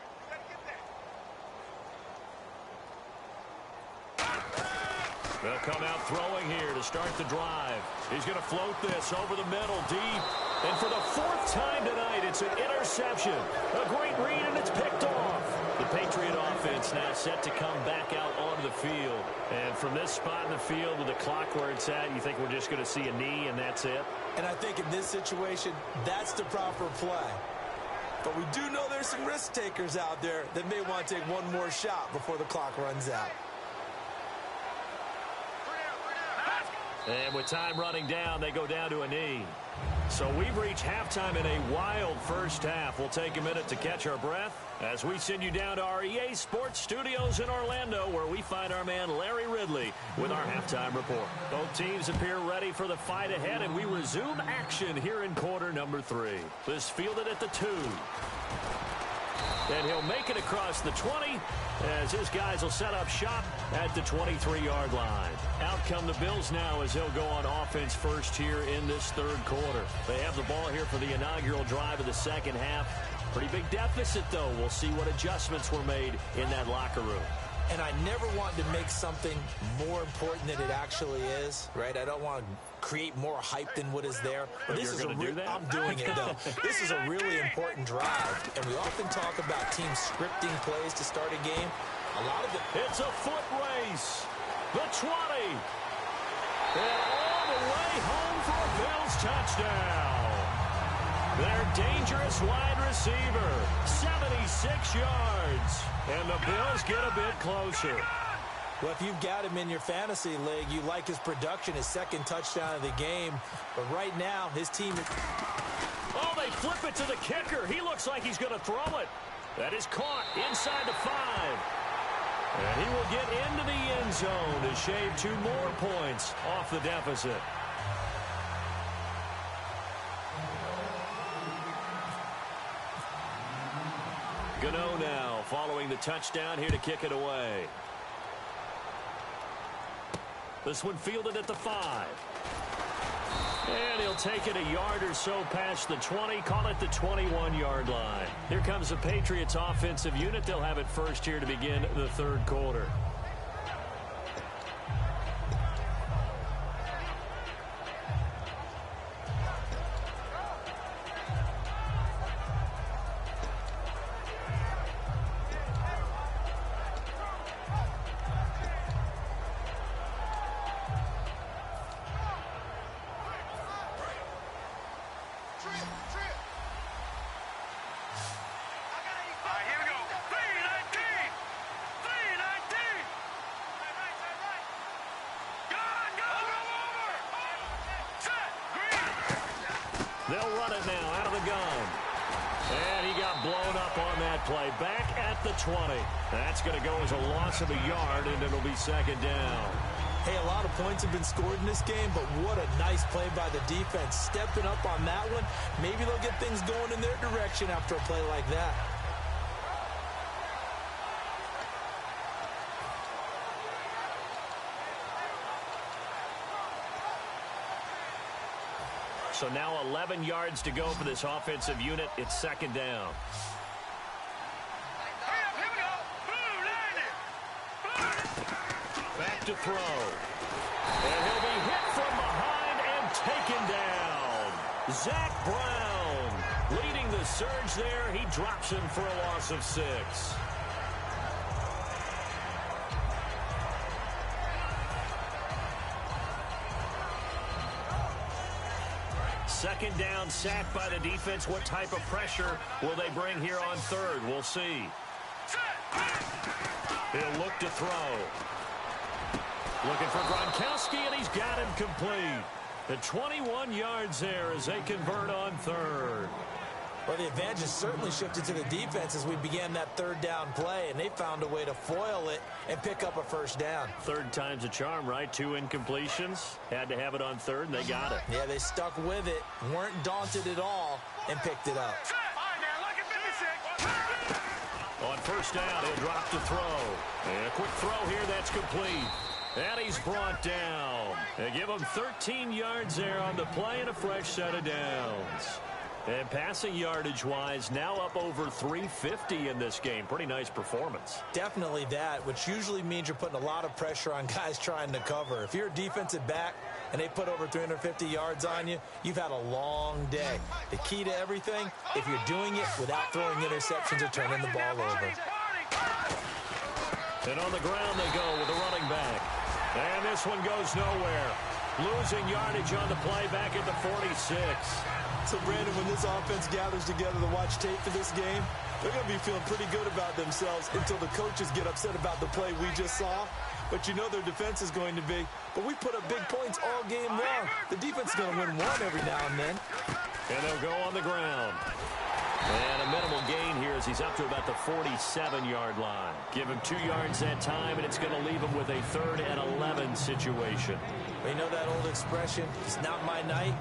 They'll come out throwing here to start the drive. He's going to float this over the middle deep. And for the 4th time tonight, it's an interception. A great read, and it's picked off. The Patriot offense now set to come back out onto the field. And from this spot in the field with the clock where it's at, you think we're just going to see a knee and that's it? And I think in this situation, that's the proper play. But we do know there's some risk takers out there that may want to take one more shot before the clock runs out. And with time running down, they go down to a knee. So we've reached halftime in a wild first half. We'll take a minute to catch our breath as we send you down to our EA Sports Studios in Orlando, where we find our man Larry Ridley with our halftime report. Both teams appear ready for the fight ahead, and we resume action here in quarter number 3. This fielded at the 2. And he'll make it across the 20 as his guys will set up shop at the 23-yard line. Out come the Bills now as they'll go on offense first here in this 3rd quarter. They have the ball here for the inaugural drive of the 2nd half. Pretty big deficit, though. We'll see what adjustments were made in that locker room. And I never want to make something more important than it actually is, right? I don't want to create more hype than what is there. But this is I'm doing it, though. This is a really important drive. And we often talk about teams scripting plays to start a game. A lot of it. It's a foot race. The 20. And all the way home for a Bills touchdown. Their dangerous wide receiver, 76 yards. And the Bills get a bit closer. Well, if you've got him in your fantasy league, you like his production, his second touchdown of the game. But right now, his team... Oh, they flip it to the kicker. He looks like he's going to throw it. That is caught inside the 5. And he will get into the end zone to shave 2 more points off the deficit. Gano now following the touchdown here to kick it away. This one fielded at the 5. And he'll take it a yard or so past the 20, call it the 21-yard line. Here comes the Patriots offensive unit. They'll have it first here to begin the third quarter. They'll run it now out of the gun. And he got blown up on that play. Back at the 20. That's going to go as a loss of a yard, and it'll be second down. Hey, a lot of points have been scored in this game, but what a nice play by the defense. Stepping up on that one. Maybe they'll get things going in their direction after a play like that. So now 11 yards to go for this offensive unit. It's second down. Back to throw. And he'll be hit from behind and taken down. Zach Brown leading the surge there. He drops him for a loss of 6. Second down, sacked by the defense. What type of pressure will they bring here on third? We'll see. He'll look to throw. Looking for Gronkowski, and he's got him complete. The 21 yards there as they convert on third. Well, the advantage has certainly shifted to the defense as we began that third down play, and they found a way to foil it and pick up a first down. Third time's a charm, right? 2 incompletions. Had to have it on third, and they got it. Yeah, they stuck with it, weren't daunted at all, and picked it up. On first down, he'll drop to throw. And a quick throw here that's complete. And he's brought down. They give him 13 yards there on the play and a fresh set of downs. And passing yardage-wise, now up over 350 in this game. Pretty nice performance. Definitely that, which usually means you're putting a lot of pressure on guys trying to cover. If you're a defensive back and they put over 350 yards on you, you've had a long day. The key to everything, if you're doing it without throwing interceptions or turning the ball over. And on the ground they go with the running back. And this one goes nowhere. Losing yardage on the play back at the 46. So, Brandon, when this offense gathers together to watch tape for this game, they're going to be feeling pretty good about themselves until the coaches get upset about the play we just saw. But you know their defense is going to be. But we put up big points all game long. The defense is going to win one every now and then. And they'll go on the ground. And a minimal gain here as he's up to about the 47-yard line. Give him 2 yards that time, and it's going to leave him with a 3rd and 11 situation. We know that old expression, it's not my night.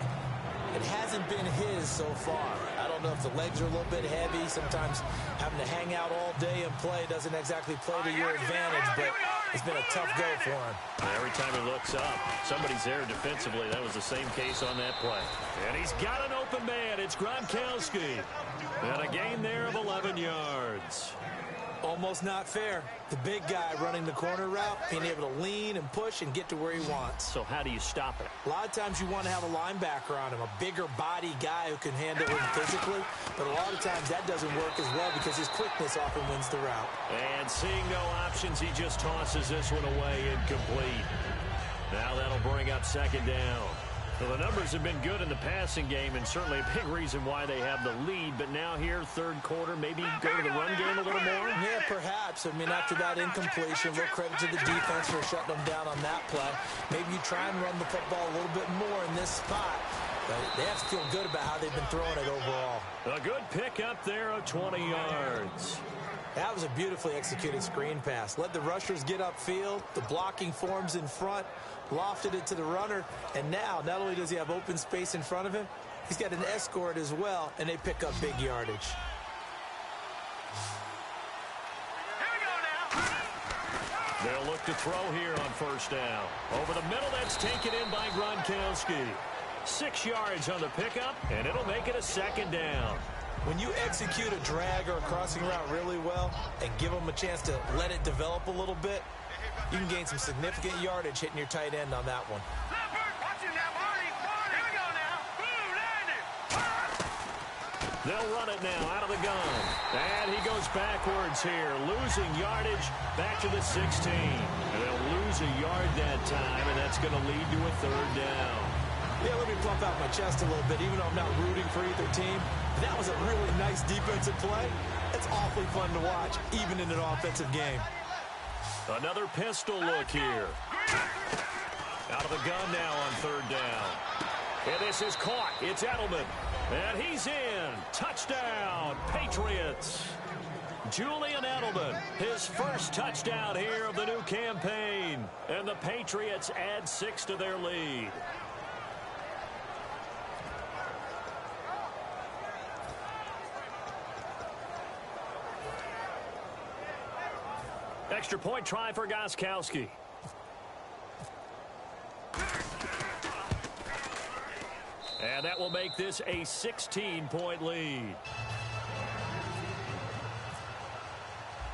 It hasn't been his so far. I don't know if the legs are a little bit heavy. Sometimes having to hang out all day and play doesn't exactly play to your advantage, but it's been a tough go for him. Every time he looks up, somebody's there defensively. That was the same case on that play. And he's got an open man. It's Gronkowski. And a gain there of 11 yards. Almost not fair. The big guy running the corner route, being able to lean and push and get to where he wants. So how do you stop it? A lot of times you want to have a linebacker on him, a bigger body guy who can handle him physically. But a lot of times that doesn't work as well because his quickness often wins the route. And seeing no options, he just tosses this one away incomplete. Now that'll bring up second down. Well, the numbers have been good in the passing game and certainly a big reason why they have the lead. But now here, third quarter, maybe go to the run game a little more? Yeah, perhaps. I mean, after that incompletion, a little credit to the defense for shutting them down on that play. Maybe you try and run the football a little bit more in this spot. But they have to feel good about how they've been throwing it overall. A good pick up there of 20 yards. That was a beautifully executed screen pass. Let the rushers get upfield. The blocking forms in front. Lofted it to the runner. And now, not only does he have open space in front of him, he's got an escort as well, and they pick up big yardage. Here we go now. They'll look to throw here on first down. Over the middle, that's taken in by Gronkowski. 6 yards on the pickup, and it'll make it a second down. When you execute a drag or a crossing route really well and give them a chance to let it develop a little bit, you can gain some significant yardage hitting your tight end on that one. Watch him now, Barney. Here we go now. Boom, landed. They'll run it now out of the gun. And he goes backwards here, losing yardage back to the 16. And they'll lose a yard that time, and that's going to lead to a third down. Yeah, let me plump out my chest a little bit, even though I'm not rooting for either team. That was a really nice defensive play. It's awfully fun to watch, even in an offensive game. Another pistol look here. Out of the gun now on third down. And this is caught. It's Edelman. And he's in. Touchdown, Patriots. Julian Edelman, his first touchdown here of the new campaign. And the Patriots add 6 to their lead. Extra point try for Gronkowski. And that will make this a 16-point lead.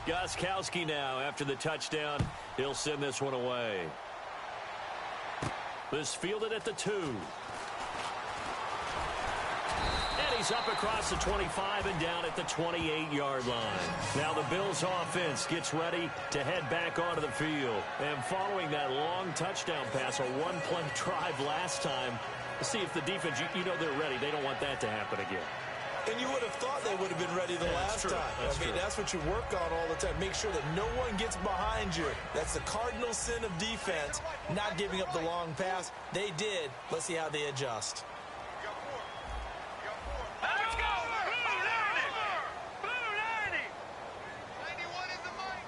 Gronkowski now after the touchdown. He'll send this one away. This fielded at the 2. He's up across the 25 and down at the 28-yard line. Now the Bills offense gets ready to head back onto the field. And following that long touchdown pass, a one-play drive last time, to see if the defense, you know they're ready. They don't want that to happen again. And you would have thought they would have been ready the last time. That's what you work on all the time. Make sure that no one gets behind you. That's the cardinal sin of defense, not giving up the long pass. They did. Let's see how they adjust. Let's go. Blue 90. Blue 90. 91 is the mic.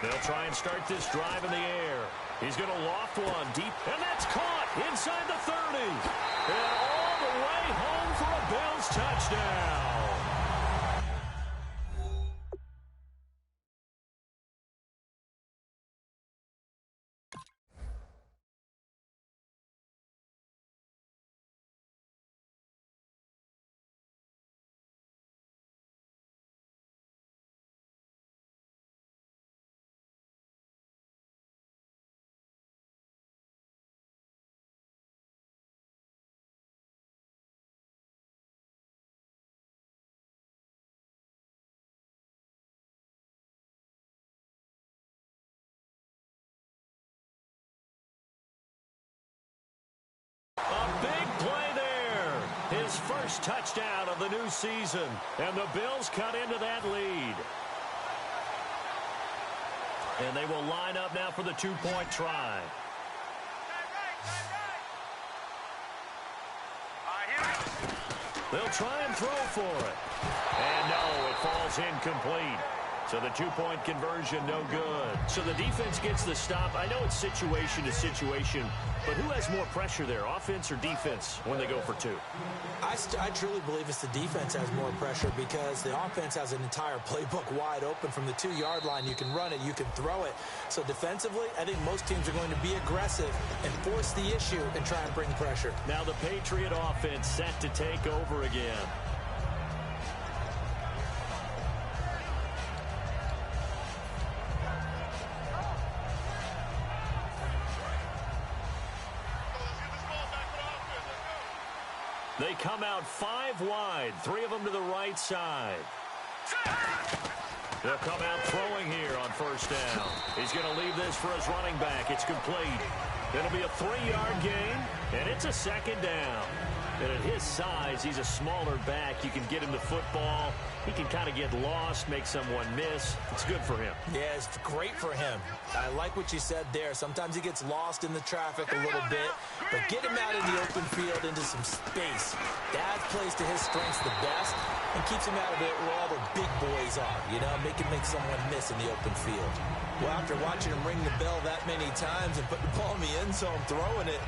They'll try and start this drive in the air. He's going to loft one deep, and that's caught inside the 30. And all the way home for a Bills touchdown. A big play there. His first touchdown of the new season. And the Bills cut into that lead. And they will line up now for the two-point try. They'll try and throw for it. And no, it falls incomplete. So the two-point conversion, no good. So the defense gets the stop. I know it's situation to situation, but who has more pressure there, offense or defense, when they go for two? I truly believe it's the defense has more pressure because the offense has an entire playbook wide open from the 2-yard line. You can run it, you can throw it. So defensively, I think most teams are going to be aggressive and force the issue and try and bring pressure. Now the Patriot offense set to take over again. They come out 5 wide, 3 of them to the right side. They'll come out throwing here on first down. He's going to leave this for his running back. It's complete. It'll be a 3-yard gain, and it's a second down. And at his size, he's a smaller back. You can get him the football. He can kind of get lost, make someone miss. It's good for him. Yeah, it's great for him. I like what you said there. Sometimes he gets lost in the traffic a little bit, but get him out in the open field into some space. That plays to his strengths the best and keeps him out of it where all the big boys are, you know, make someone miss in the open field. Well, after watching him ring the bell that many times and put the ball in the end zone throwing it,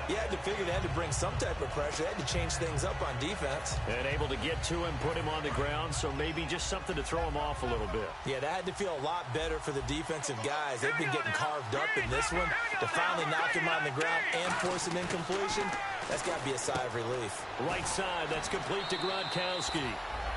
you had to figure they had to bring some type of pressure. They had to change things up on defense. And able to get to him, put him on the ground, so maybe just something to throw him off a little bit. Yeah, that had to feel a lot better for the defensive guys. They've been getting carved up in this one. To finally knock him on the ground and force an incompletion, that's got to be a sigh of relief. Right side, that's complete to Gronkowski.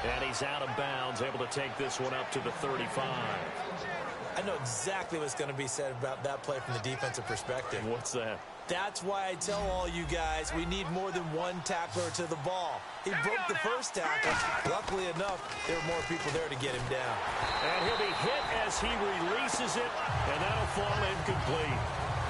And he's out of bounds, able to take this one up to the 35. I know exactly what's going to be said about that play from the defensive perspective. What's that? That's why I tell all you guys we need more than one tackler to the ball. He broke the first tackle. Luckily enough, there were more people there to get him down. And he'll be hit as he releases it, and that'll fall incomplete.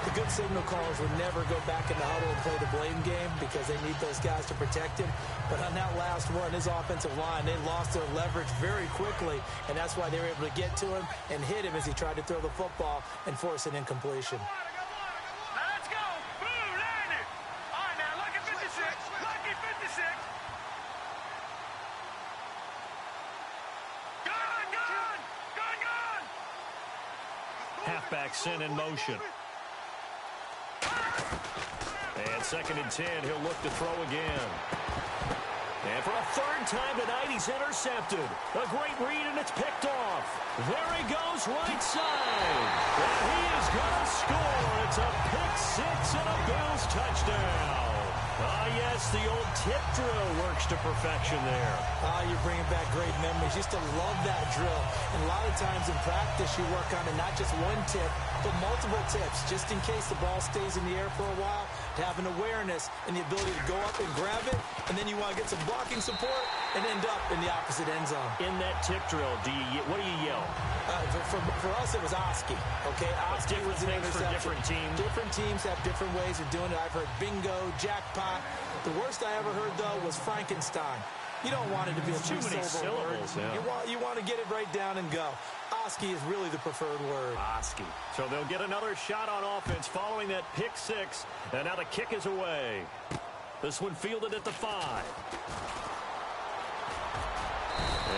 The good signal callers would never go back in the huddle and play the blame game because they need those guys to protect him. But on that last one, his offensive line, they lost their leverage very quickly, and that's why they were able to get to him and hit him as he tried to throw the football and force an incompletion. Halfback sent in motion. And 2nd and 10, he'll look to throw again. And for a 3rd time tonight, he's intercepted. A great read, and it's picked off. There he goes, right side. And he is going to score. It's a pick 6 and a Bills touchdown. Ah, yes, the old tip drill works to perfection there. Ah, you're bringing back great memories. Used to love that drill. And a lot of times in practice, you work on it, not just one tip, but multiple tips, just in case the ball stays in the air for a while, to have an awareness and the ability to go up and grab it, and then you want to get some blocking support and end up in the opposite end zone. In that tip drill, what do you yell? For us, it was Oski. Okay, Oski was an interception. For different teams. Different teams have different ways of doing it. I've heard bingo, jackpot. The worst I ever heard, though, was Frankenstein. You don't want it to be a too many syllables. Yeah. You want to get it right down and go. Oski is really the preferred word. Oski. So they'll get another shot on offense following that pick 6. And now the kick is away. This one fielded at the 5.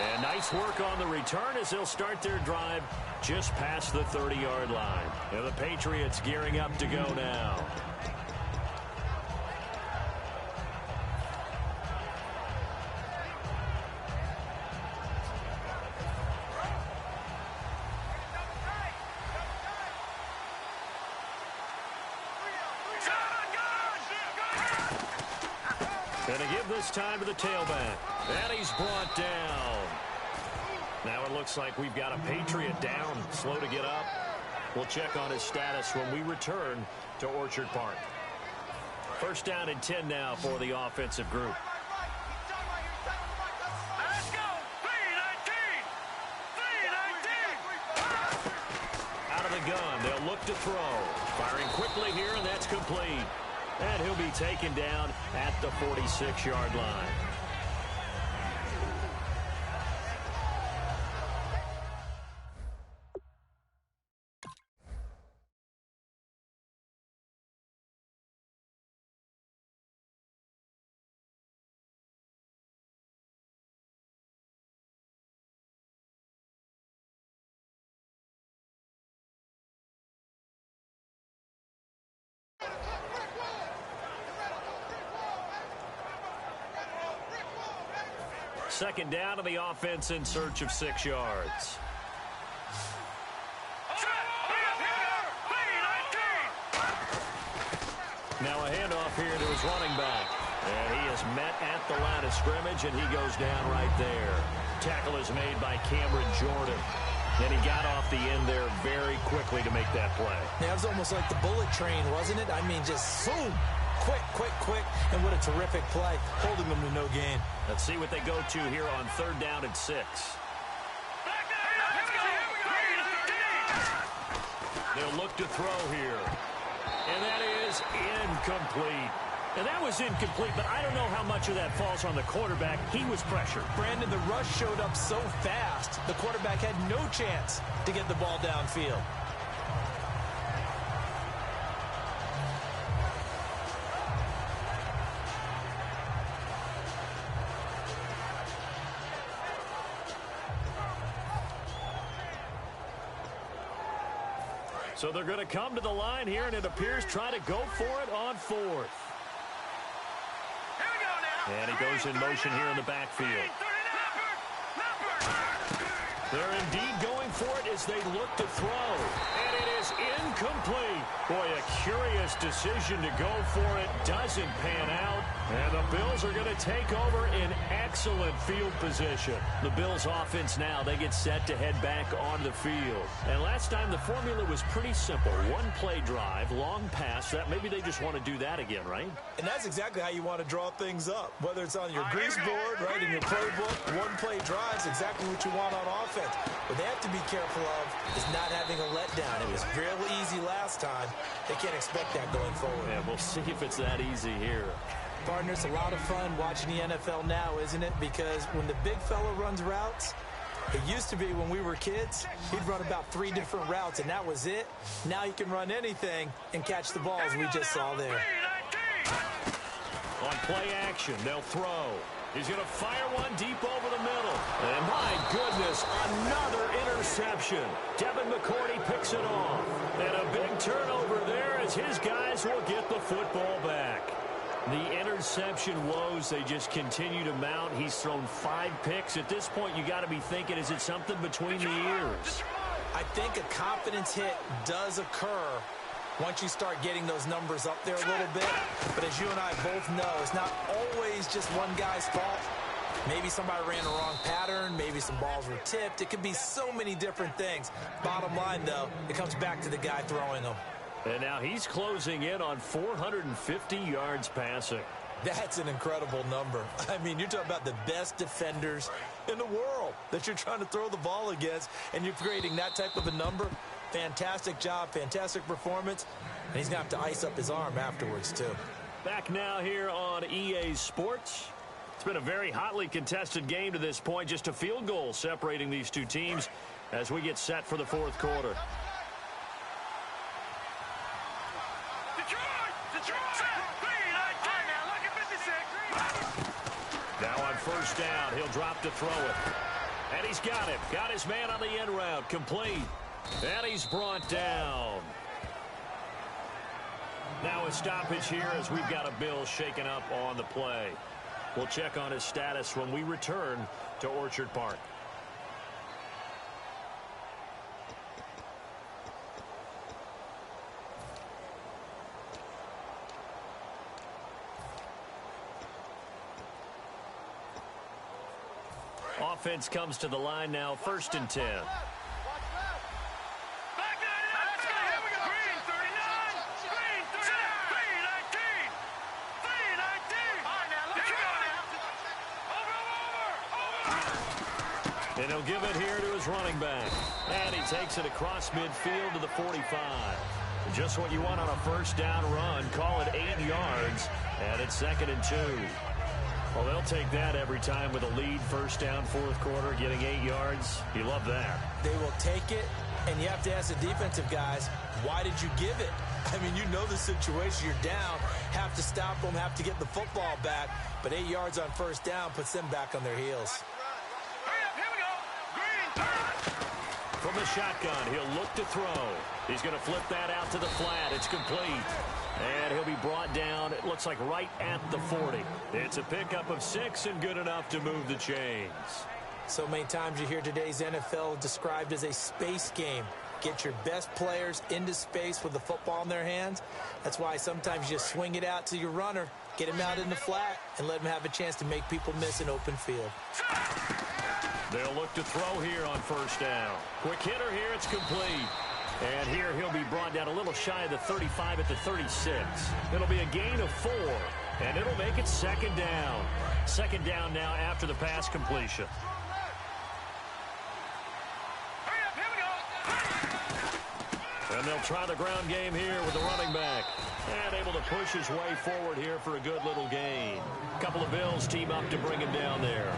And nice work on the return as they'll start their drive just past the 30-yard line. And the Patriots gearing up to go now. Going to give this time to the tailback. And he's brought down. Now it looks like we've got a Patriot down, slow to get up. We'll check on his status when we return to Orchard Park. 1st down and 10 now for the offensive group. Let's go! 3-19! Out of the gun, they'll look to throw. Firing quickly here, and that's complete. And he'll be taken down at the 46-yard line. Second down to the offense in search of 6 yards. Now a handoff here to his running back. And he is met at the line of scrimmage, and he goes down right there. Tackle is made by Cameron Jordan. And he got off the end there very quickly to make that play. That was almost like the bullet train, wasn't it? I mean, just boom. Quick, and what a terrific play, holding them to no gain. Let's see what they go to here on 3rd down and 6. They'll look to throw here. And that is incomplete. And that was incomplete, but I don't know how much of that falls on the quarterback. He was pressured. Brandon, the rush showed up so fast, the quarterback had no chance to get the ball downfield. So they're going to come to the line here, and it appears try to go for it on 4th. And he goes in motion here in the backfield. They're indeed going for it as they look to throw. And it is incomplete. Boy, a curious decision to go for it. Doesn't pan out. And the Bills are going to take over in excellent field position. The Bills offense now, they get set to head back on the field. And last time the formula was pretty simple. One play drive, long pass. That maybe they just want to do that again, right? And that's exactly how you want to draw things up. Whether it's on your grease board, right, in your playbook, one play drive is exactly what you want on offense. What they have to be careful of is not having a letdown. It was really easy last time. They can't expect that going forward. Yeah, we'll see if it's that easy here. Partner, it's a lot of fun watching the NFL now, isn't it? Because when the big fella runs routes, it used to be when we were kids, he'd run about 3 different routes, and that was it. Now he can run anything and catch the ball, as we just saw there. On play action, they'll throw. He's going to fire one deep over the middle. And my goodness, another interception. Devin McCourty picks it off. And a big turnover there as his guys will get the football back. The interception woes, they just continue to mount. He's thrown 5 picks. At this point, you got to be thinking, is it something between the ears? I think a confidence hit does occur once you start getting those numbers up there a little bit. But as you and I both know, it's not always just one guy's fault. Maybe somebody ran the wrong pattern. Maybe some balls were tipped. It could be so many different things. Bottom line, though, it comes back to the guy throwing them. And now he's closing in on 450 yards passing. That's an incredible number. I mean, you're talking about the best defenders in the world that you're trying to throw the ball against, and you're creating that type of a number. Fantastic job, fantastic performance, and he's going to have to ice up his arm afterwards, too. Back now here on EA Sports. It's been a very hotly contested game to this point. Just a field goal separating these two teams as we get set for the 4th quarter. Now on 1st down, he'll drop to throw it. And he's got it. Got his man on the end route. Complete. And he's brought down. Now a stoppage here as we've got a Bill shaken up on the play. We'll check on his status when we return to Orchard Park. Offense comes to the line now, 1st and 10. And he'll give it here to his running back. And he takes it across midfield to the 45. Just what you want on a 1st down run. Call it 8 yards. And it's 2nd and 2. Well, they'll take that every time with a lead. 1st down, 4th quarter, getting 8 yards. You love that. They will take it, and you have to ask the defensive guys, why did you give it? I mean, you know the situation. You're down, have to stop them, have to get the football back. But 8 yards on 1st down puts them back on their heels. From the shotgun, he'll look to throw. He's going to flip that out to the flat. It's complete. And he'll be brought down, it looks like right at the 40. It's a pickup of 6 and good enough to move the chains. So many times you hear today's NFL described as a space game. Get your best players into space with the football in their hands. That's why sometimes you just swing it out to your runner, get him out in the flat, and let him have a chance to make people miss an open field. They'll look to throw here on 1st down. Quick hitter here, it's complete. And here he'll be brought down a little shy of the 35 at the 36. It'll be a gain of 4, and it'll make it second down. Second down now after the pass completion. And they'll try the ground game here with the running back. And able to push his way forward here for a good little gain. A couple of Bills team up to bring him down there.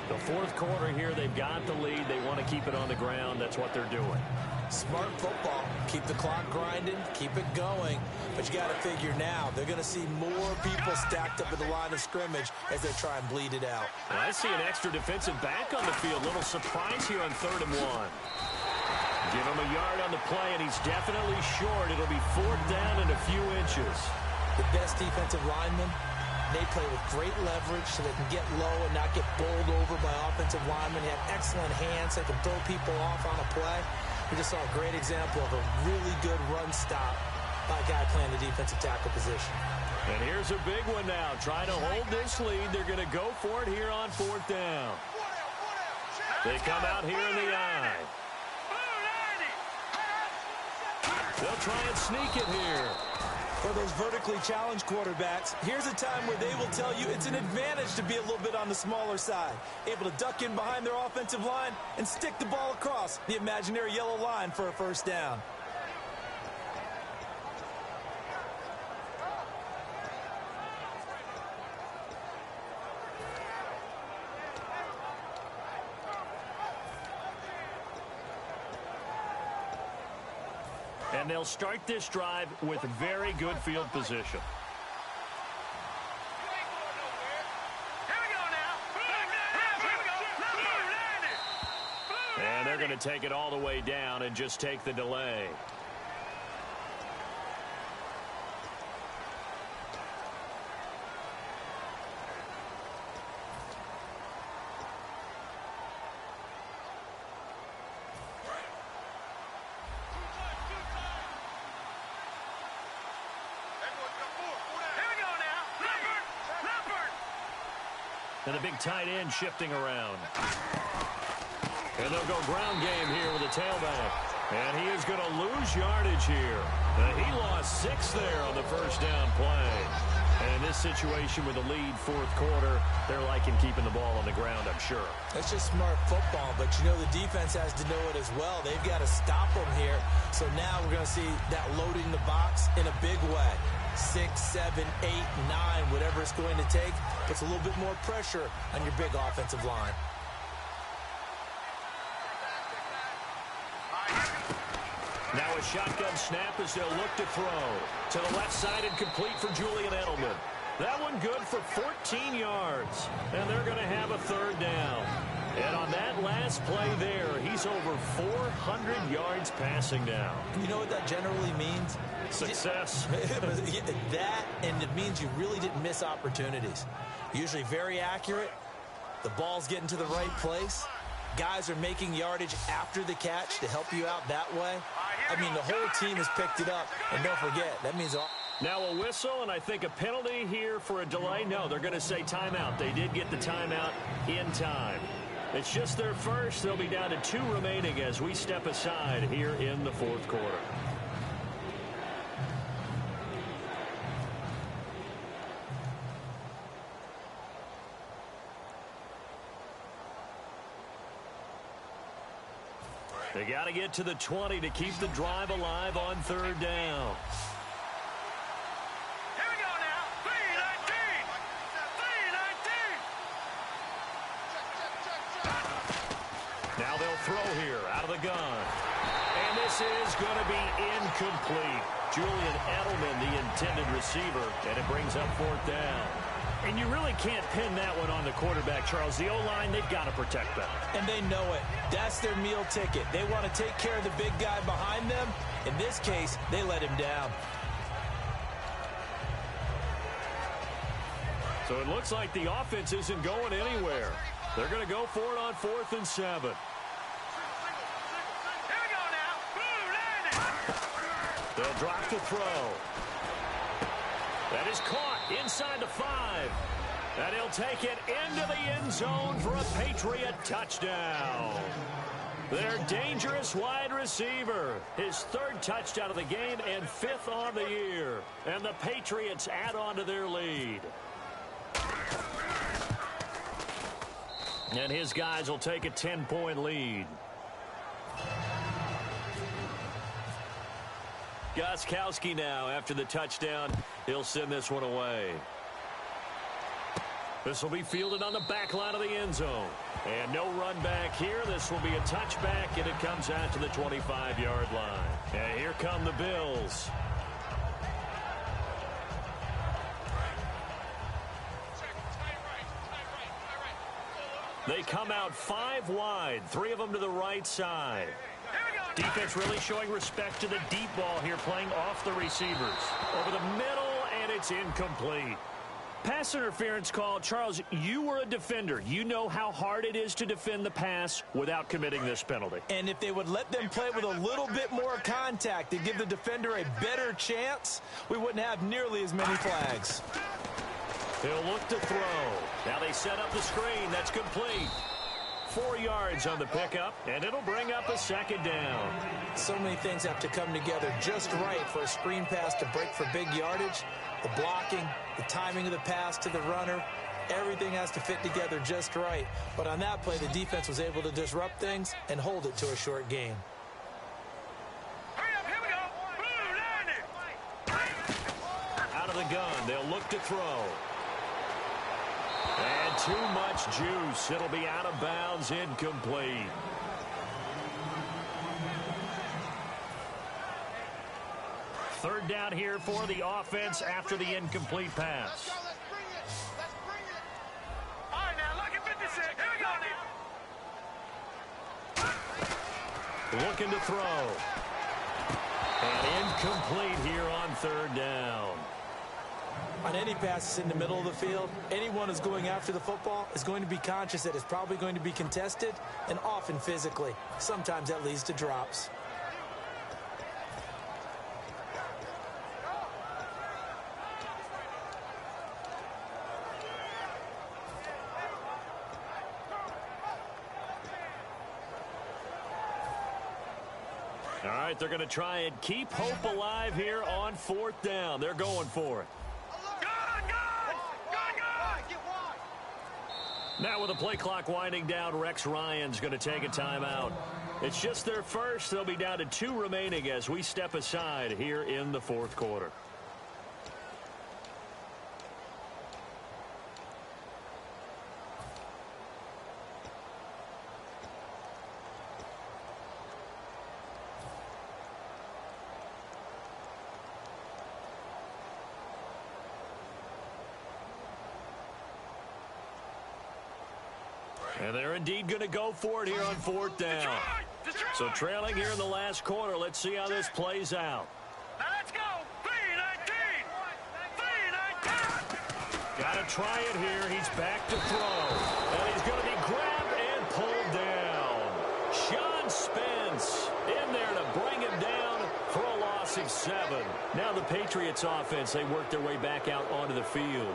The fourth quarter here, they've got the lead. They want to keep it on the ground. That's what they're doing. Smart football. Keep the clock grinding. Keep it going. But you got to figure now, they're going to see more people stacked up at the line of scrimmage as they try and bleed it out. And I see an extra defensive back on the field. Little surprise here on 3rd and 1. Give him a yard on the play, and he's definitely short. It'll be 4th down and a few inches. The best defensive linemen, they play with great leverage so they can get low and not get bowled over by offensive linemen. They have excellent hands. They can throw people off on a play. We just saw a great example of a really good run stop by a guy playing the defensive tackle position. And here's a big one now. Trying to hold this lead. They're going to go for it here on 4th down. They come out here in the eye. They'll try and sneak it here. For those vertically challenged quarterbacks, here's a time where they will tell you it's an advantage to be a little bit on the smaller side. Able to duck in behind their offensive line and stick the ball across the imaginary yellow line for a first down. And they'll start this drive with very good field position. And they're going to take it all the way down and just take the delay. And the big tight end shifting around. And they'll go ground game here with a tailback. And he is going to lose yardage here. He lost 6 there on the first down play. And in this situation with the lead 4th quarter, they're liking keeping the ball on the ground, I'm sure. That's just smart football, but you know the defense has to know it as well. They've got to stop them here. So now we're going to see that loading the box in a big way. 6, 7, 8, 9, whatever it's going to take, puts a little bit more pressure on your big offensive line. Now a shotgun snap as they'll look to throw. To the left side and complete for Julian Edelman. That one good for 14 yards. And they're going to have a 3rd down. And on that last play there, he's over 400 yards passing now. You know what that generally means? Success. That, and it means you really didn't miss opportunities. Usually very accurate. The ball's getting to the right place. Guys are making yardage after the catch to help you out that way. I mean, the whole team has picked it up. And don't forget, that means... Now a whistle, and I think a penalty here for a delay. No, they're going to say timeout. They did get the timeout in time. It's just their first. They'll be down to 2 remaining as we step aside here in the 4th quarter. They got to get to the 20 to keep the drive alive on 3rd down. Here we go now. 3-19. Now they'll throw here out of the gun. And this is going to be incomplete. Julian Edelman, the intended receiver, and it brings up 4th down. And you really can't pin that one on the quarterback, Charles. The O-line, they've got to protect that. And they know it. That's their meal ticket. They want to take care of the big guy behind them. In this case, they let him down. So it looks like the offense isn't going anywhere. They're going to go for it on 4th and 7. Here we go now. They'll drop the throw. That is caught inside the 5. And he'll take it into the end zone for a Patriot touchdown. Their dangerous wide receiver. His third touchdown of the game and fifth on the year. And the Patriots add on to their lead. And his guys will take a 10-point lead. Gostkowski now after the touchdown. He'll send this one away. This will be fielded on the back line of the end zone. And no run back here. This will be a touchback, and it comes out to the 25-yard line. And here come the Bills. They come out 5 wide, 3 of them to the right side. Defense really showing respect to the deep ball here, playing off the receivers. Over the middle, and it's incomplete. Pass interference call. Charles, you were a defender. You know how hard it is to defend the pass without committing this penalty. And if they would let them play with a little bit more contact and give the defender a better chance, we wouldn't have nearly as many flags. He'll look to throw. Now they set up the screen. That's complete. 4 yards on the pickup, and it'll bring up a second down. So many things have to come together just right for a screen pass to break for big yardage. The blocking, the timing of the pass to the runner, everything has to fit together just right. But on that play, the defense was able to disrupt things and hold it to a short game. Hurry up, here we go. Out of the gun, they'll look to throw. And too much juice. It'll be out of bounds, incomplete. Third down here for the offense after the incomplete pass. Let's bring it. All right, now, look at 56. Here we go. Looking to throw. And incomplete here on third down. On any passes in the middle of the field, anyone who's going after the football is going to be conscious that it's probably going to be contested, and often physically. Sometimes that leads to drops. All right, they're going to try and keep hope alive here on fourth down. They're going for it. Now with the play clock winding down, Rex Ryan's going to take a timeout. It's just their first. They'll be down to 2 remaining as we step aside here in the fourth quarter. And they're indeed going to go for it here on fourth down. So trailing here in the last quarter. Let's see how this plays out. Now let's go. 3-19. Got to try it here. He's back to throw. And he's going to be grabbed and pulled down. Sean Spence in there to bring him down for a loss of 7. Now the Patriots offense, they work their way back out onto the field.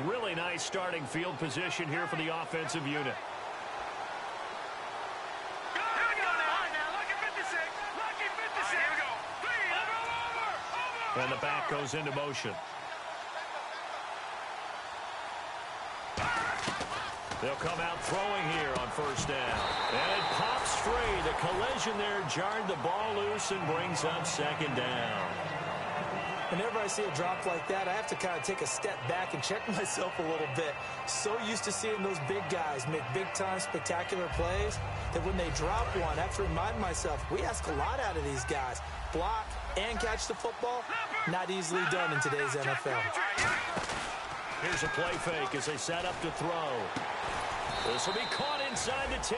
Really nice starting field position here for the offensive unit. And the back goes into motion. They'll come out throwing here on first down. And it pops free. The collision there jarred the ball loose and brings up second down. Whenever I see a drop like that, I have to kind of take a step back and check myself a little bit. So used to seeing those big guys make big-time spectacular plays that when they drop one, I have to remind myself, we ask a lot out of these guys. Block and catch the football, not easily done in today's NFL. Here's a play fake as they set up to throw. This will be caught inside the 10.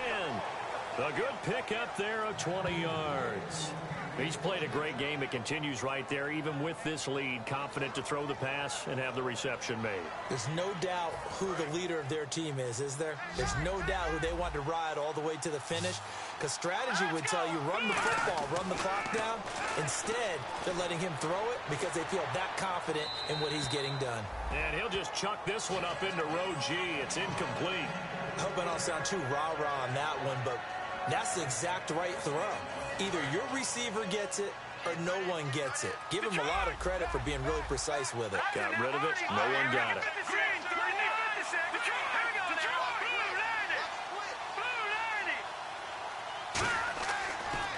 A good pickup there of 20 yards. He's played a great game. It continues right there, even with this lead, confident to throw the pass and have the reception made. There's no doubt who the leader of their team is there? There's no doubt who they want to ride all the way to the finish, because strategy would tell you run the football, run the clock down, Instead, they're letting him throw it because they feel that confident in what he's getting done. And he'll just chuck this one up into row G. It's incomplete. I hope I don't sound too rah-rah on that one, but that's the exact right throw. Either your receiver gets it or no one gets it. Give him a lot of credit for being really precise with it. Got rid of it. No one got it.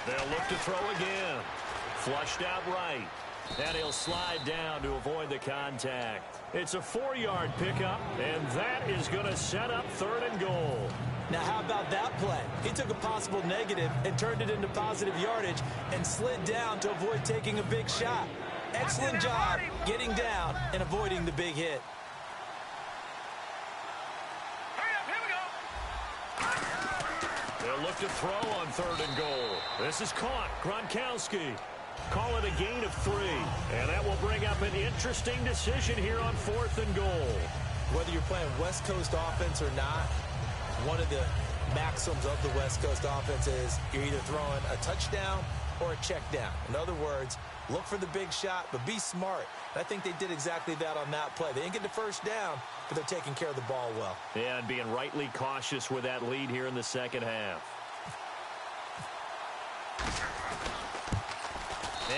They'll look to throw again. Flushed out right. And he'll slide down to avoid the contact. It's a 4-yard pickup, and that is going to set up 3rd and goal. Now, how about that play? He took a possible negative and turned it into positive yardage and slid down to avoid taking a big shot. Excellent job getting down and avoiding the big hit. They'll look to throw on 3rd and goal. This is caught. Gronkowski. Call it a gain of 3. And that will bring up an interesting decision here on 4th and goal. Whether you're playing West Coast offense or not, one of the maxims of the West Coast offense is you're either throwing a touchdown or a check down. In other words, look for the big shot, but be smart. And I think they did exactly that on that play. They didn't get the first down, but they're taking care of the ball well. Yeah, and being rightly cautious with that lead here in the second half.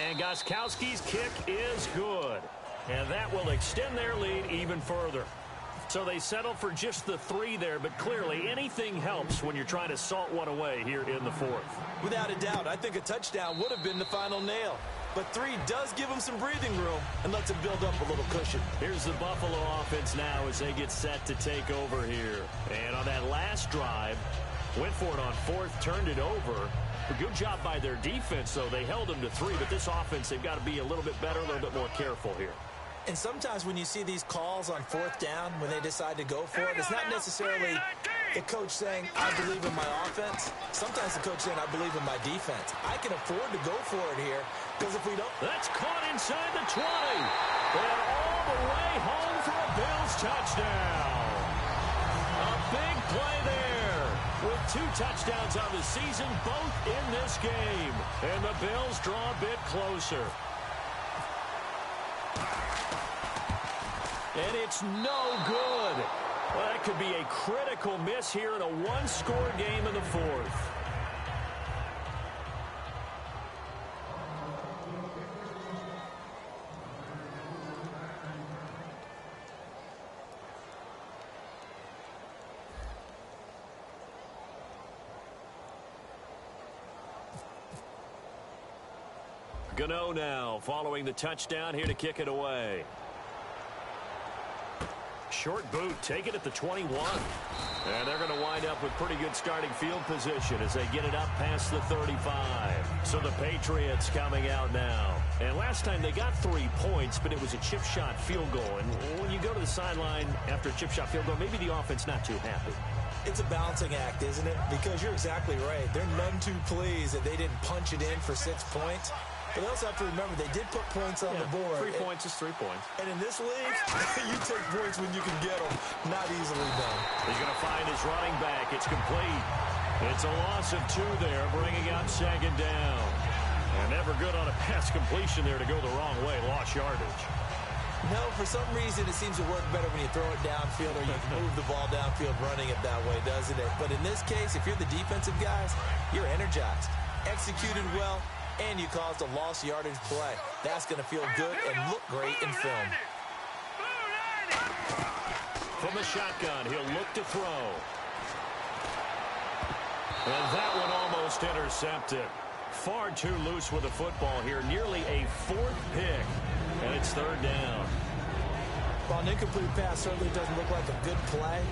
And Gostkowski's kick is good. And that will extend their lead even further. So they settle for just the 3 there, but clearly anything helps when you're trying to salt one away here in the 4th. Without a doubt, I think a touchdown would have been the final nail. But 3 does give them some breathing room and lets them build up a little cushion. Here's the Buffalo offense now as they get set to take over here. And on that last drive, went for it on 4th, turned it over. A good job by their defense, though. They held them to 3, but this offense, they've got to be a little bit better, a little bit more careful here. And sometimes when you see these calls on 4th down, when they decide to go for it, it's not necessarily the coach saying, I believe in my offense. Sometimes the coach saying, I believe in my defense. I can afford to go for it here, because if we don't... That's caught inside the 20. And all the way home for a Bills touchdown. A big play there. With 2 touchdowns on the season, both in this game. And the Bills draw a bit closer. And it's no good. Well, that could be a critical miss here in a 1-score game in the 4th. Gano now following the touchdown here to kick it away. Short boot, take it at the 21. And they're going to wind up with pretty good starting field position as they get it up past the 35. So the Patriots coming out now. And last time they got 3 points, but it was a chip shot field goal. And when you go to the sideline after a chip shot field goal, maybe the offense not too happy. It's a balancing act, isn't it? Because you're exactly right. They're none too pleased that they didn't punch it in for 6 points. But they also have to remember they did put points on the board. 3 points is 3 points. And in this league, you take points when you can get them. Not easily done. He's going to find his running back. It's complete. It's a loss of 2 there, bringing up 2nd down. And never good on a pass completion there to go the wrong way. Lost yardage. No, for some reason it seems to work better when you throw it downfield or you move the ball downfield running it that way, doesn't it? But in this case, if you're the defensive guys, you're energized, executed well, and you caused a lost yardage play. That's going to feel good and look great in film. From the shotgun, he'll look to throw. And that one almost intercepted. Far too loose with the football here. Nearly a 4th pick. And it's 3rd down. While an incomplete pass certainly doesn't look like a good play,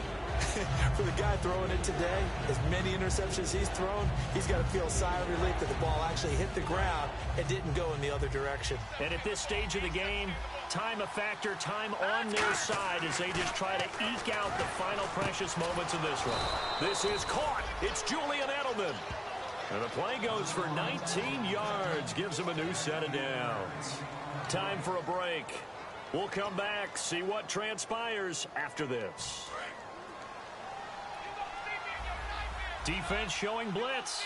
for the guy throwing it today, as many interceptions he's thrown, he's got to feel a sigh of relief that the ball actually hit the ground and didn't go in the other direction. And at this stage of the game, time a factor, time on their side as they just try to eke out the final precious moments of this one. This is caught. It's Julian Edelman. And the play goes for 19 yards, gives him a new set of downs. Time for a break. We'll come back, see what transpires after this. Defense showing blitz.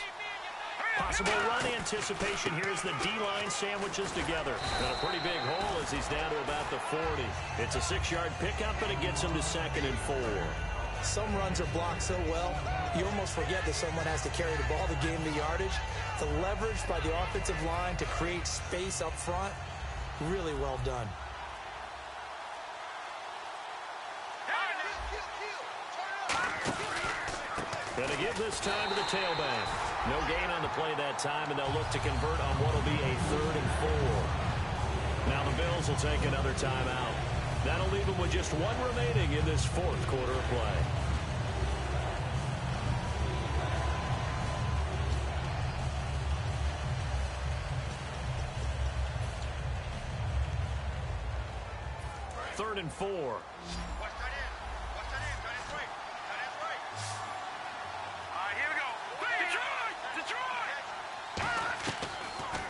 Possible run anticipation here as the D-line sandwiches together. And a pretty big hole as he's down to about the 40. It's a 6-yard pickup, and it gets him to 2nd and 4. Some runs are blocked so well, you almost forget that someone has to carry the ball to gain the yardage. The leverage by the offensive line to create space up front, really well done. Going to give this time to the tailback. No gain on the play that time, and they'll look to convert on what will be a 3rd and 4. Now the Bills will take another timeout. That'll leave them with just 1 remaining in this 4th quarter of play. Third and 4. Watch that in. Watch that in. That is right. That is right. All right, here we go. Detroit! Detroit!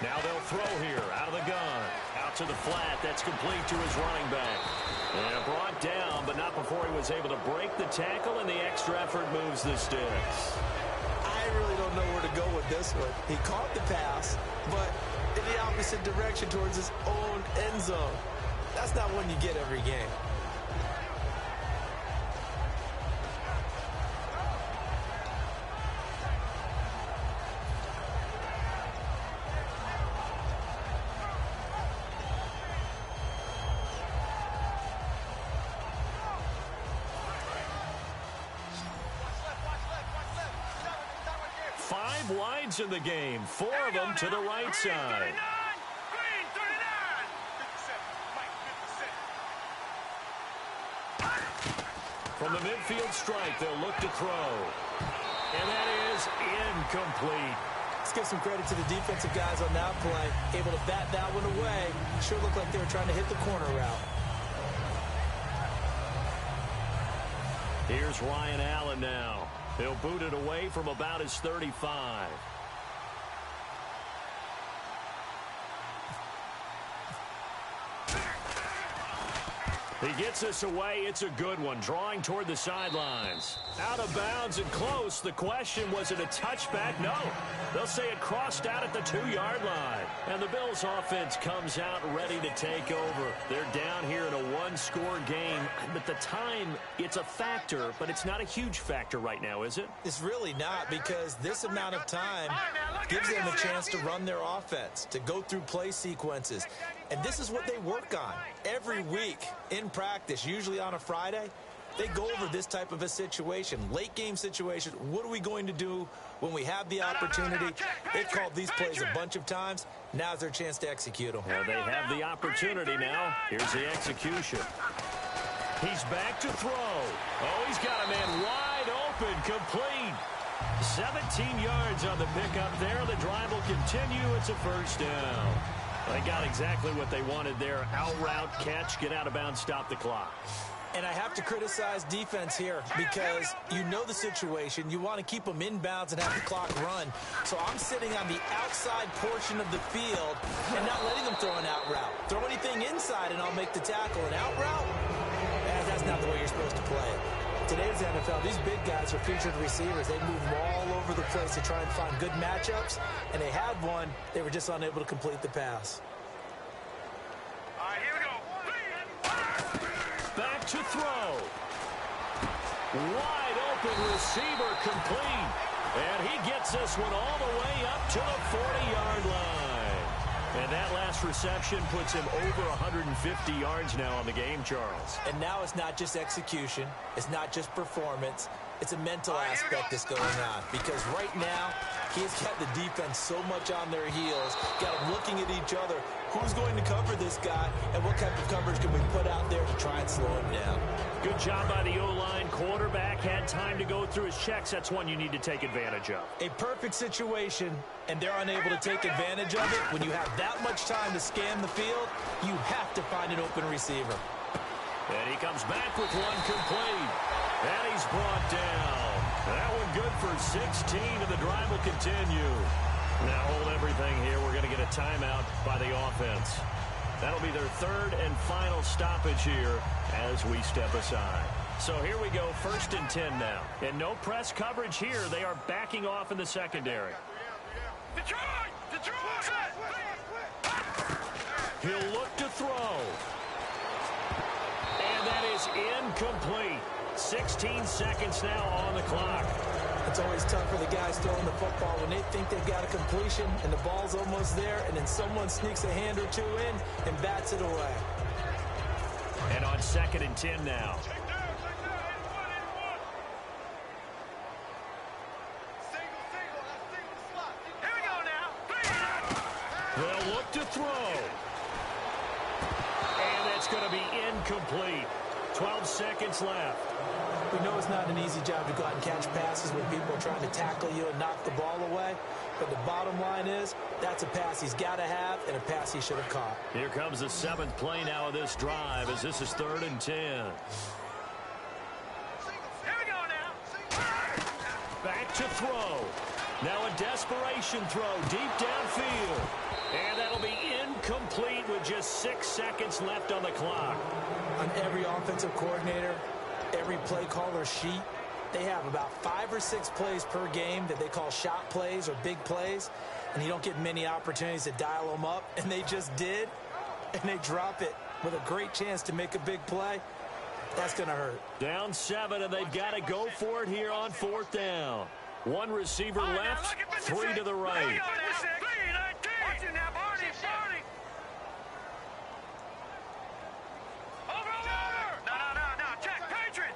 Now they'll throw here out of the gun. Out to the flat. That's complete to his running back. And brought down, but not before he was able to break the tackle, and the extra effort moves the sticks. I really don't know where to go with this one. He caught the pass, but in the opposite direction towards his own end zone. That's not one you get every game. Five wides in the game, 4 of them to the right side. Green 39! 57, Mike, 57. From the midfield strike, they'll look to throw. And that is incomplete. Let's give some credit to the defensive guys on that play. Able to bat that one away. Sure looked like they were trying to hit the corner route. Here's Ryan Allen now. He'll boot it away from about his 35. He gets this away. It's a good one. Drawing toward the sidelines. Out of bounds and close. The question, was it a touchback? No. They'll say it crossed out at the 2-yard line. And the Bills offense comes out ready to take over. They're down here in a 1-score game. But the time, it's a factor, but it's not a huge factor right now, is it? It's really not, because this amount of time gives them a chance to run their offense, to go through play sequences. And this is what they work on every week in practice, usually on a Friday. They go over this type of a situation, late game situation. What are we going to do when we have the opportunity? They've called these plays a bunch of times. Now's their chance to execute them. Well, they have the opportunity now. Here's the execution. He's back to throw. Oh, he's got a man wide open, complete. 17 yards on the pickup there. The drive will continue. It's a first down. They got exactly what they wanted there. Out route, catch, get out of bounds, stop the clock. And I have to criticize defense here because you know the situation. You want to keep them inbounds and have the clock run. So I'm sitting on the outside portion of the field and not letting them throw an out route. Throw anything inside and I'll make the tackle. An out route? That's not the way you're supposed to play it. Today's NFL, these big guys are featured receivers. They move them all over the place to try and find good matchups, and they had one. They were just unable to complete the pass. All right, here we go. Back to throw. Wide open receiver, complete. And he gets this one all the way up to the 40-yard line. And that last reception puts him over 150 yards now on the game, Charles. And now it's not just execution. It's not just performance. It's a mental aspect that's going on. Because right now, he has got the defense so much on their heels, got them looking at each other. Who's going to cover this guy, and what type of coverage can we put out there to try and slow him down? Good job by the O-line. Quarterback had time to go through his checks. That's one you need to take advantage of. A perfect situation, and they're unable to take advantage of it. When you have that much time to scan the field, you have to find an open receiver. And he comes back with one complete. And he's brought down. That one good for 16, and the drive will continue. Now hold everything here. We're going to get a timeout by the offense. That'll be their third and final stoppage here as we step aside. So here we go, 1st and 10 now. And no press coverage here. They are backing off in the secondary. Detroit! Detroit! He'll look to throw. And that is incomplete. 16 seconds now on the clock. It's always tough for the guys throwing the football when they think they've got a completion and the ball's almost there, and then someone sneaks a hand or two in and bats it away. And on 2nd and 10 now. Here we go now. They'll look to throw. And that's going to be incomplete. 12 seconds left. We know it's not an easy job to go out and catch passes when people are trying to tackle you and knock the ball away. But the bottom line is, that's a pass he's got to have and a pass he should have caught. Here comes the 7th play now of this drive as this is 3rd and 10. Here we go now. Back to throw. Now a desperation throw deep downfield. And that'll be incomplete with just 6 seconds left on the clock. On every offensive coordinator, every play caller sheet, they have about 5 or 6 plays per game that they call shot plays or big plays, and you don't get many opportunities to dial them up, and they just did, and they drop it with a great chance to make a big play. That's going to hurt. Down 7, and they've got to go for it here on 4th down. 1 receiver left, 3 to the right. Watch it now, Barney. Over. No. Check. Patriot.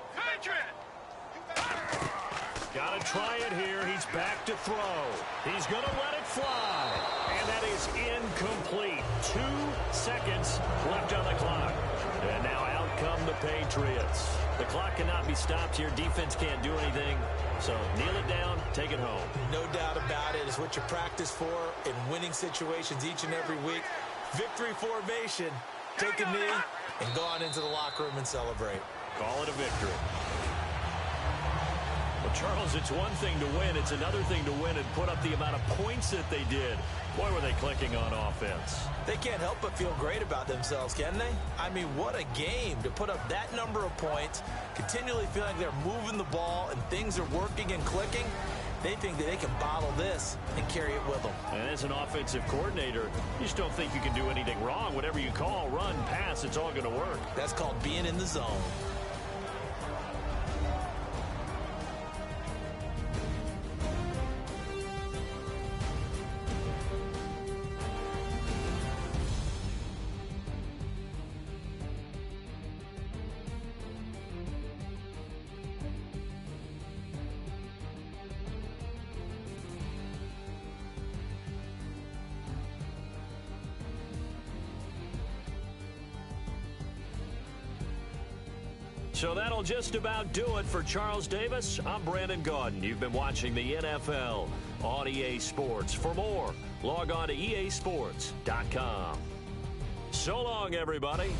Got to try it here. He's back to throw. He's going to let it fly. And that is incomplete. 2 seconds left on the clock. And now out come the Patriots. The clock cannot be stopped here. Defense can't do anything. So kneel it down, take it home. No doubt about it. It's what you practice for in winning situations each and every week. Victory formation. Take a knee and go on into the locker room and celebrate. Call it a victory. Well, Charles, it's one thing to win. It's another thing to win and put up the amount of points that they did. Boy, were they clicking on offense. They can't help but feel great about themselves, can they? I mean, what a game to put up that number of points, continually feeling like they're moving the ball and things are working and clicking. They think that they can bottle this and carry it with them. And as an offensive coordinator, you just don't think you can do anything wrong. Whatever you call, run, pass, it's all going to work. That's called being in the zone. So that'll just about do it for Charles Davis. I'm Brandon Gaudin. You've been watching the NFL on EA Sports. For more, log on to easports.com. So long, everybody.